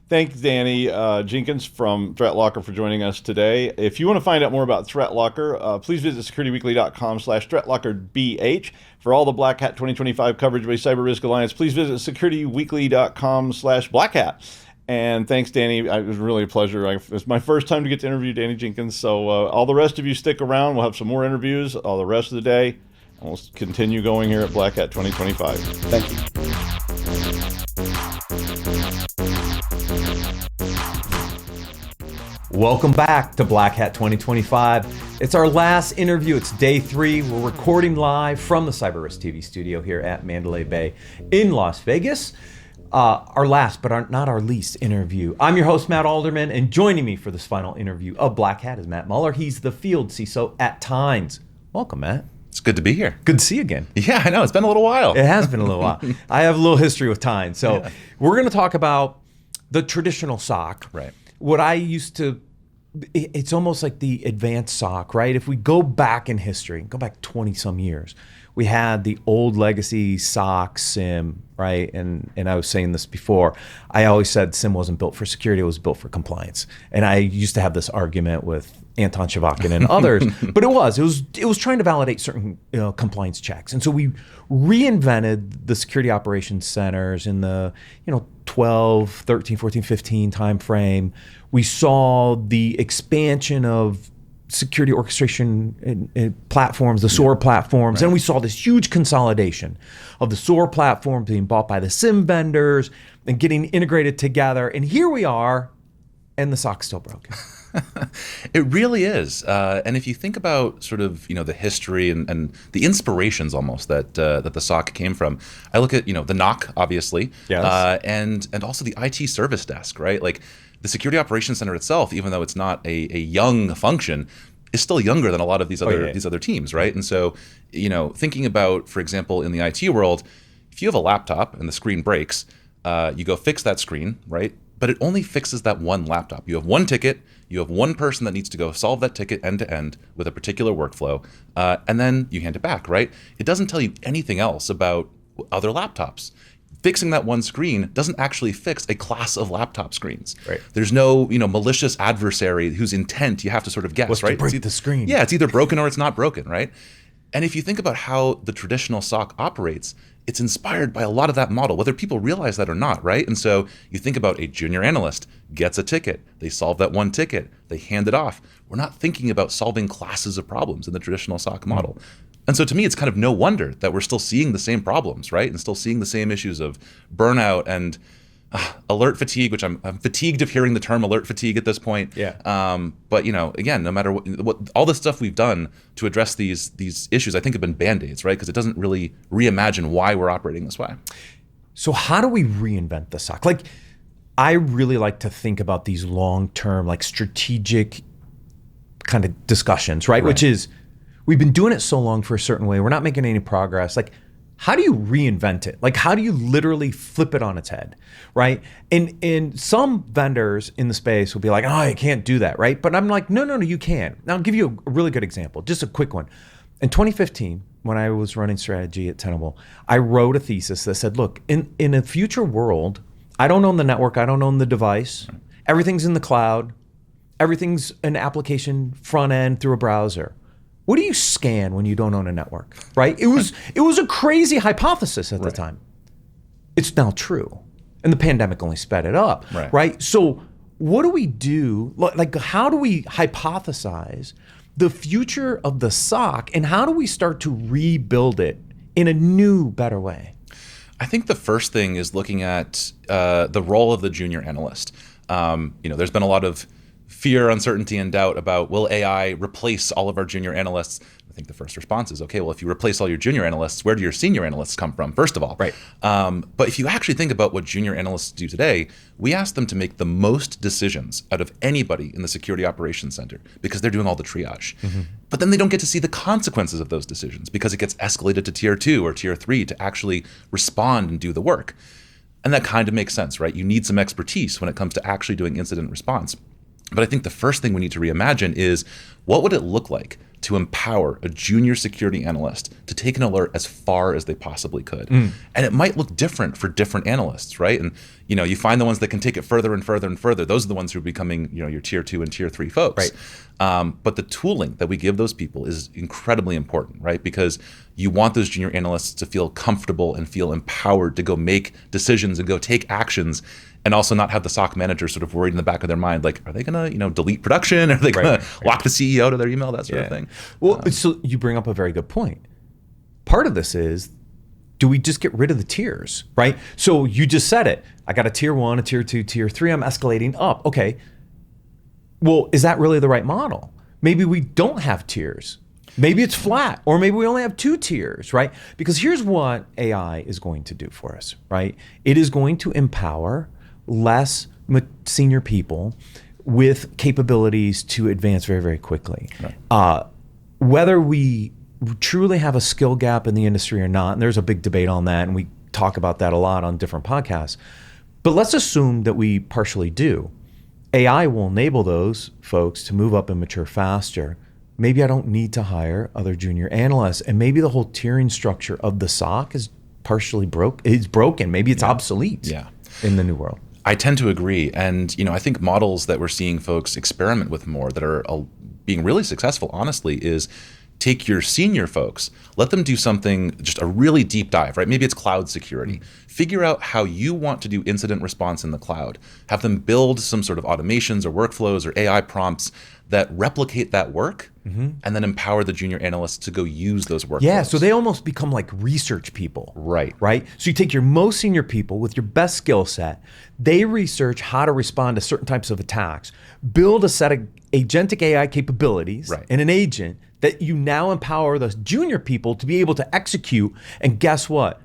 Thanks, Danny Jenkins from ThreatLocker for joining us today. If you want to find out more about ThreatLocker, please visit securityweekly.com/ThreatLockerBH. For all the BlackHat 2025 coverage by CyberRisk Alliance, please visit securityweekly.com/BlackHat. And thanks, Danny. It was really a pleasure. It's my first time to get to interview Danny Jenkins. So all the rest of you stick around. We'll have some more interviews all the rest of the day. And we'll continue going here at BlackHat 2025. Thank you. Welcome back to BlackHat 2025. It's our last interview. It's day 3. We're recording live from the CyberRisk TV studio here at Mandalay Bay in Las Vegas. Our last, but not our least interview. I'm your host, Matt Alderman, and joining me for this final interview of BlackHat is Matt Muller. He's the field CISO at Tynes. Welcome, Matt. It's good to be here. Good to see you again. Yeah, I know. It's been a little while. It has been a little while. I have a little history with Tynes. So we're going to talk about the traditional SOC. Right. What I used to, it's almost like the advanced SOC, right? If we go back in history, go back 20 some years, we had the old legacy SOC SIM, right? And I was saying this before, I always said SIM wasn't built for security, it was built for compliance. And I used to have this argument with Anton Shavakin and others, but it was trying to validate certain compliance checks. And so we reinvented the security operations centers in the 12, 13, 14, 15 time frame. We saw the expansion of security orchestration platforms, the SOAR platforms, and we saw this huge consolidation of the SOAR platform being bought by the SIM vendors and getting integrated together. And here we are, and the SOC's still broken. It really is. And if you think about sort of, the history and the inspirations almost that the SOC came from, I look at, the NOC, obviously, yes. And also the IT service desk, right? Like the Security Operations Center itself, even though it's not a young function, is still younger than a lot of these other teams, right? And so, thinking about, for example, in the IT world, if you have a laptop and the screen breaks, you go fix that screen, right? But it only fixes that one laptop. You have one ticket, you have one person that needs to go solve that ticket end to end with a particular workflow, and then you hand it back, right? It doesn't tell you anything else about other laptops. Fixing that one screen doesn't actually fix a class of laptop screens. Right. There's no, malicious adversary whose intent you have to sort of guess, What's right? to break the screen. Yeah, it's either broken or it's not broken, right? And if you think about how the traditional SOC operates, it's inspired by a lot of that model, whether people realize that or not, right? And so you think about a junior analyst gets a ticket, they solve that one ticket, they hand it off. We're not thinking about solving classes of problems in the traditional SOC model. And so to me, it's kind of no wonder that we're still seeing the same problems, right? And still seeing the same issues of burnout and alert fatigue, which I'm fatigued of hearing the term alert fatigue at this point. Yeah. But again, no matter what all the stuff we've done to address these issues, I think have been band-aids, right? Because it doesn't really reimagine why we're operating this way. So how do we reinvent the SOC? Like, I really like to think about these long-term, like strategic kind of discussions, right? Which is, we've been doing it so long for a certain way. We're not making any progress. Like, how do you reinvent it? Like, how do you literally flip it on its head, right? And some vendors in the space will be like, oh, you can't do that, right? But I'm like, no, you can. Now, I'll give you a really good example, just a quick one. In 2015, when I was running strategy at Tenable, I wrote a thesis that said, look, in a future world, I don't own the network, I don't own the device, everything's in the cloud, everything's an application front end through a browser. What do you scan when you don't own a network, right? It was a crazy hypothesis at the time. It's now true. And the pandemic only sped it up, right? So what do we do? Like, how do we hypothesize the future of the SOC, and how do we start to rebuild it in a new, better way? I think the first thing is looking at the role of the junior analyst. There's been a lot of fear, uncertainty, and doubt about, will AI replace all of our junior analysts? I think the first response is, okay, well, if you replace all your junior analysts, where do your senior analysts come from, first of all? Right. But if you actually think about what junior analysts do today, we ask them to make the most decisions out of anybody in the security operations center because they're doing all the triage. But then they don't get to see the consequences of those decisions because it gets escalated to tier 2 or tier 3 to actually respond and do the work. And that kind of makes sense, right? You need some expertise when it comes to actually doing incident response. But I think the first thing we need to reimagine is, what would it look like to empower a junior security analyst to take an alert as far as they possibly could? And it might look different for different analysts, right? And you find the ones that can take it further and further and further. Those are the ones who are becoming your tier 2 and tier 3 folks. Right. But the tooling that we give those people is incredibly important, right? Because you want those junior analysts to feel comfortable and feel empowered to go make decisions and go take actions, and also not have the SOC manager sort of worried in the back of their mind, like, are they gonna, delete production? Are they gonna lock the CEO out of their email? That sort of thing. Well, so you bring up a very good point. Part of this is, do we just get rid of the tiers, right? So you just said it. I got a tier 1, a tier 2, tier 3. I'm escalating up. Okay. Well, is that really the right model? Maybe we don't have tiers. Maybe it's flat, or maybe we only have 2 tiers, right? Because here's what AI is going to do for us, right? It is going to empower less senior people with capabilities to advance very, very quickly. Whether we truly have a skill gap in the industry or not, and there's a big debate on that, and we talk about that a lot on different podcasts, but let's assume that we partially do. AI will enable those folks to move up and mature faster. Maybe I don't need to hire other junior analysts, and maybe the whole tiering structure of the SOC is partially broken. Maybe it's obsolete in the new world. I tend to agree. And, I think models that we're seeing folks experiment with more that are being really successful, honestly, is take your senior folks, let them do something, just a really deep dive, right? Maybe it's cloud security. Figure out how you want to do incident response in the cloud. Have them build some sort of automations or workflows or AI prompts that replicate that work, and then empower the junior analysts to go use those workflows. Yeah, so they almost become like research people. Right. So you take your most senior people with your best skill set, they research how to respond to certain types of attacks, build a set of agentic AI capabilities and an agent that you now empower the junior people to be able to execute. And guess what?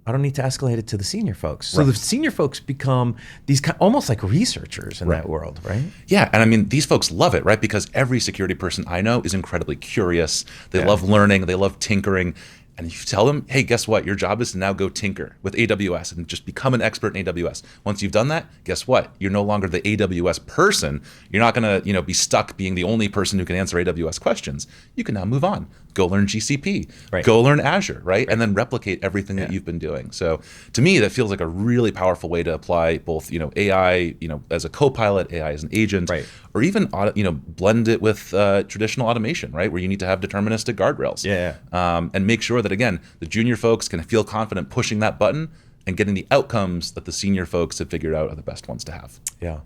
I don't need to escalate it to the senior folks. So the senior folks become these almost like researchers in that world, right? Yeah, and I mean, these folks love it, right? Because every security person I know is incredibly curious. They love learning, they love tinkering. And you tell them, hey, guess what? Your job is to now go tinker with AWS and just become an expert in AWS. Once you've done that, guess what? You're no longer the AWS person. You're not going to, be stuck being the only person who can answer AWS questions. You can now move on. Go learn GCP. Go learn Azure, right? And then replicate everything that you've been doing. So to me, that feels like a really powerful way to apply both, AI, as a co-pilot, AI as an agent, or even, blend it with traditional automation, right? Where you need to have deterministic guardrails. And make sure that, again, the junior folks can feel confident pushing that button and getting the outcomes that the senior folks have figured out are the best ones to have. Yeah.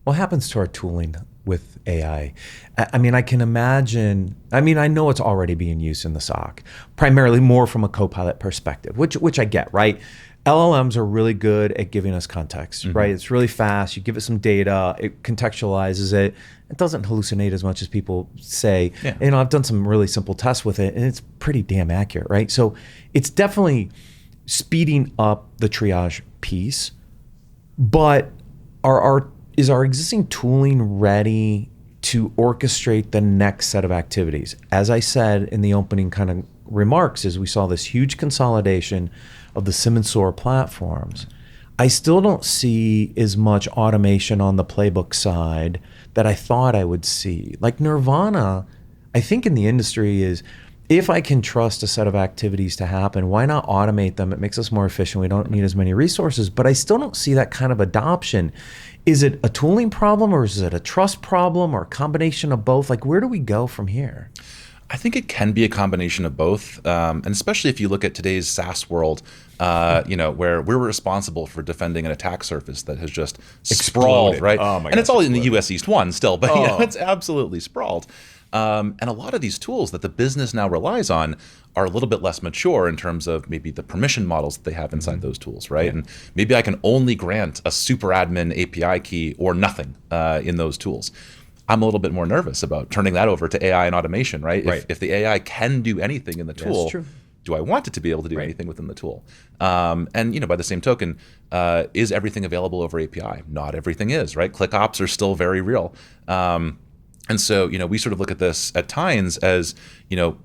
What happens to our tooling with AI? I mean, I can imagine, I know it's already being used in the SOC, primarily more from a co-pilot perspective, which I get, right? LLMs are really good at giving us context, right? It's really fast. You give it some data, it contextualizes it. It doesn't hallucinate as much as people say. I've done some really simple tests with it, and it's pretty damn accurate, right? So it's definitely speeding up the triage piece, but is our existing tooling ready to orchestrate the next set of activities? As I said in the opening kind of remarks is we saw this huge consolidation of the SIM and SOAR platforms. I still don't see as much automation on the playbook side that I thought I would see. Like Nirvana, I think in the industry is, if I can trust a set of activities to happen, why not automate them? It makes us more efficient. We don't need as many resources, but I still don't see that kind of adoption. Is it a tooling problem, or is it a trust problem, or a combination of both? Like, where do we go from here? I think it can be a combination of both, and especially if you look at today's SaaS world, where we're responsible for defending an attack surface that has just sprawled, right? Oh my and it's gosh, all in the US East 1 still, but it's absolutely sprawled. And a lot of these tools that the business now relies on are a little bit less mature in terms of maybe the permission models that they have inside those tools, right? And maybe I can only grant a super admin API key or nothing in those tools. I'm a little bit more nervous about turning that over to AI and automation, right? If the AI can do anything in the tool, do I want it to be able to do anything within the tool? And by the same token, is everything available over API? Not everything is, right? ClickOps are still very real. And so, we sort of look at this at times as,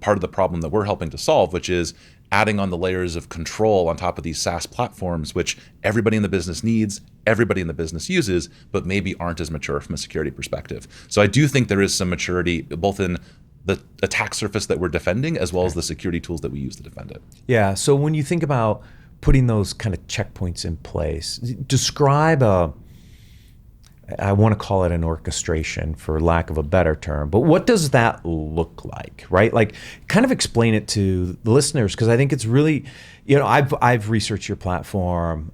part of the problem that we're helping to solve, which is adding on the layers of control on top of these SaaS platforms, which everybody in the business needs, everybody in the business uses, but maybe aren't as mature from a security perspective. So I do think there is some maturity both in the attack surface that we're defending as well as the security tools that we use to defend it. Yeah, so when you think about putting those kind of checkpoints in place, describe I want to call it an orchestration for lack of a better term, but what does that look like, right? Like, kind of explain it to the listeners, because I think it's really, I've researched your platform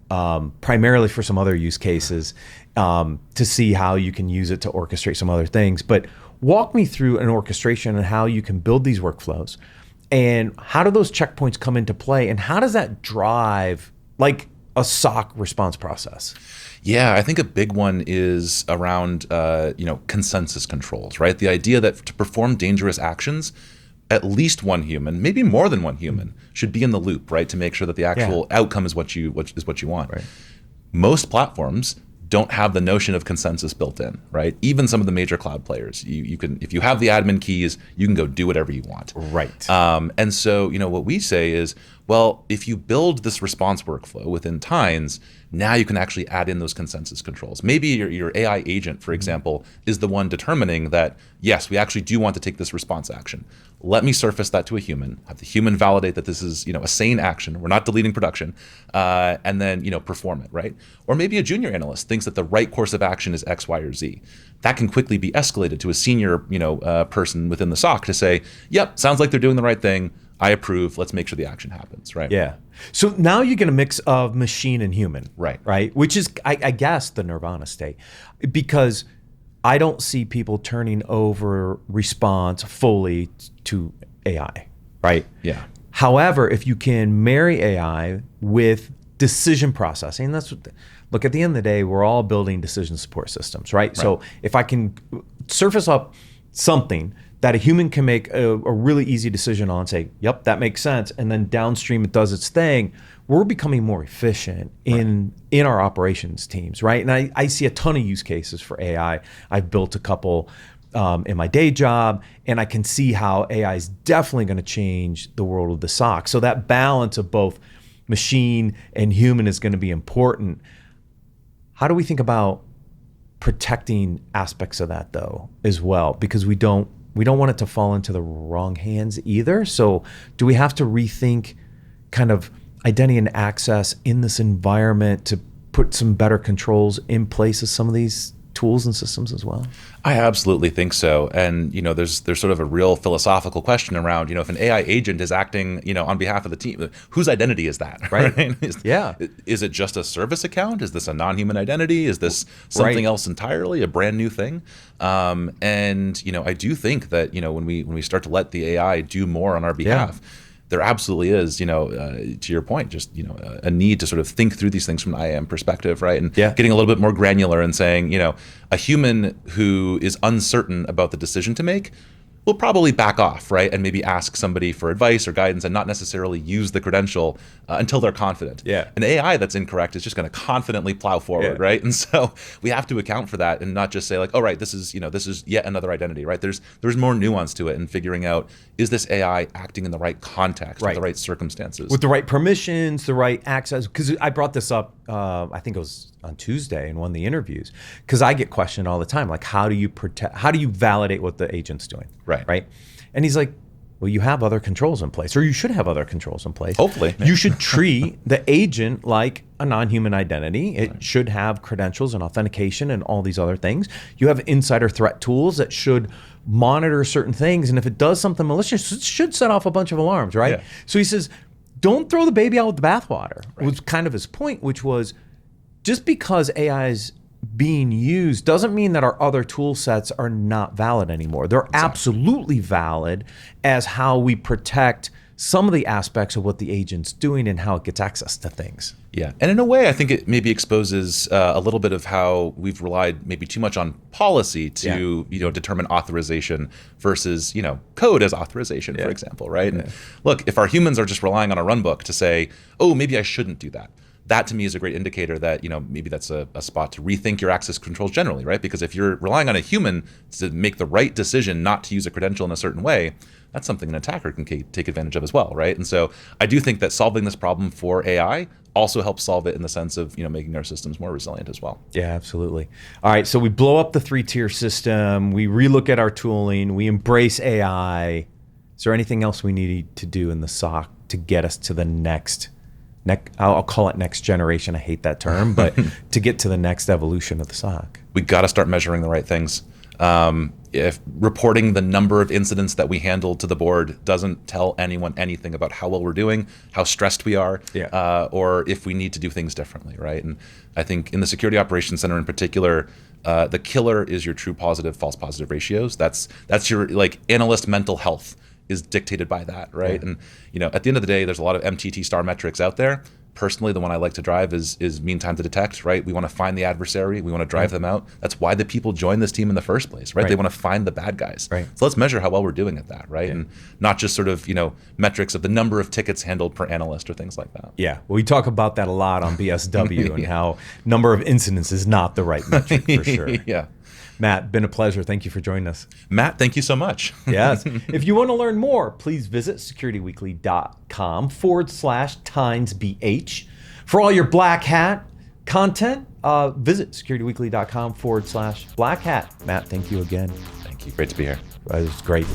primarily for some other use cases to see how you can use it to orchestrate some other things. But walk me through an orchestration and how you can build these workflows, and how do those checkpoints come into play, and how does that drive like a SOC response process? Yeah, I think a big one is around consensus controls, right? The idea that to perform dangerous actions, at least one human, maybe more than one human, should be in the loop, right? To make sure that the actual outcome is what you want. Right. Most platforms don't have the notion of consensus built in, right? Even some of the major cloud players, you can, if you have the admin keys, you can go do whatever you want. Right. And so, what we say is, well, if you build this response workflow within Tines, now you can actually add in those consensus controls. Maybe your AI agent, for example, is the one determining that, yes, we actually do want to take this response action. Let me surface that to a human, have the human validate that this is, a sane action. We're not deleting production, and then, perform it, right? Or maybe a junior analyst thinks that the right course of action is X, Y, or Z. That can quickly be escalated to a senior, person within the SOC to say, yep, sounds like they're doing the right thing. I approve. Let's make sure the action happens, right? Yeah. So now you get a mix of machine and human, right? Which is, I guess, the nirvana state, because I don't see people turning over response fully to AI, right? Yeah. However, if you can marry AI with decision processing, that's what. Look, at the end of the day, we're all building decision support systems, right? So if I can surface up something that a human can make a really easy decision on, say, yep, that makes sense, and then downstream it does its thing, we're becoming more efficient in our operations teams, right? And I see a ton of use cases for AI. I've built a couple in my day job, and I can see how AI is definitely going to change the world of the SOC. So that balance of both machine and human is going to be important. How do we think about protecting aspects of that, though, as well? Because we don't want it to fall into the wrong hands either. So do we have to rethink kind of identity and access in this environment to put some better controls in place of some of these tools and systems as well? I absolutely think so. And, there's sort of a real philosophical question around, if an AI agent is acting, on behalf of the team, whose identity is that? Right. Is it just a service account? Is this a non-human identity? Is this something else entirely, a brand new thing? And, I do think that, when we start to let the AI do more on our behalf, there absolutely is, to your point, just, a need to sort of think through these things from an IAM perspective, right? And getting a little bit more granular and saying, a human who is uncertain about the decision to make will probably back off, right? And maybe ask somebody for advice or guidance and not necessarily use the credential until they're confident. Yeah. An AI that's incorrect is just going to confidently plow forward, right? And so we have to account for that and not just say like, oh, right, this is yet another identity, right? There's more nuance to it and figuring out, is this AI acting in the right context, with the right circumstances? With the right permissions, the right access. Because I brought this up, I think it was on Tuesday in one of the interviews, because I get questioned all the time, like, how do you validate what the agent's doing? Right. And he's like, well, you have other controls in place, or you should have other controls in place. Hopefully. You should treat the agent like a non-human identity. It should have credentials and authentication and all these other things. You have insider threat tools that should monitor certain things. And if it does something malicious, it should set off a bunch of alarms, right? Yeah. So he says, don't throw the baby out with the bathwater, was kind of his point, which was just because AI is being used doesn't mean that our other tool sets are not valid anymore. They're absolutely valid as how we protect some of the aspects of what the agent's doing and how it gets access to things. Yeah, and in a way, I think it maybe exposes a little bit of how we've relied maybe too much on policy to determine authorization versus code as authorization, for example, right? And look, if our humans are just relying on a runbook to say, oh, maybe I shouldn't do that. That to me is a great indicator that maybe that's a spot to rethink your access controls generally, right? Because if you're relying on a human to make the right decision not to use a credential in a certain way, that's something an attacker can take advantage of as well, right? And so I do think that solving this problem for AI also helps solve it in the sense of making our systems more resilient as well. Yeah, absolutely. All right, so we blow up the 3-tier system, we relook at our tooling, we embrace AI. Is there anything else we need to do in the SOC to get us to the next? I'll call it next generation. I hate that term, but to get to the next evolution of the SOC. We got to start measuring the right things. If reporting the number of incidents that we handled to the board doesn't tell anyone anything about how well we're doing, how stressed we are, or if we need to do things differently, right? And I think in the Security Operations Center in particular, the killer is your true positive, false positive ratios. That's your analyst mental health is dictated by that, right? And at the end of the day, there's a lot of MTT star metrics out there. Personally, the one I like to drive is mean time to detect, right? We want to find the adversary, we want to drive them out. That's why the people join this team in the first place, right? They want to find the bad guys. So let's measure how well we're doing at that, right? And not just sort of metrics of the number of tickets handled per analyst or things like that. Yeah, well, we talk about that a lot on BSW and how number of incidents is not the right metric for sure. Matt, been a pleasure. Thank you for joining us. Matt, thank you so much. Yes. If you want to learn more, please visit securityweekly.com/timesbh. For all your Black Hat content, visit securityweekly.com/Black Hat. Matt, thank you again. Thank you. Great to be here. It was great.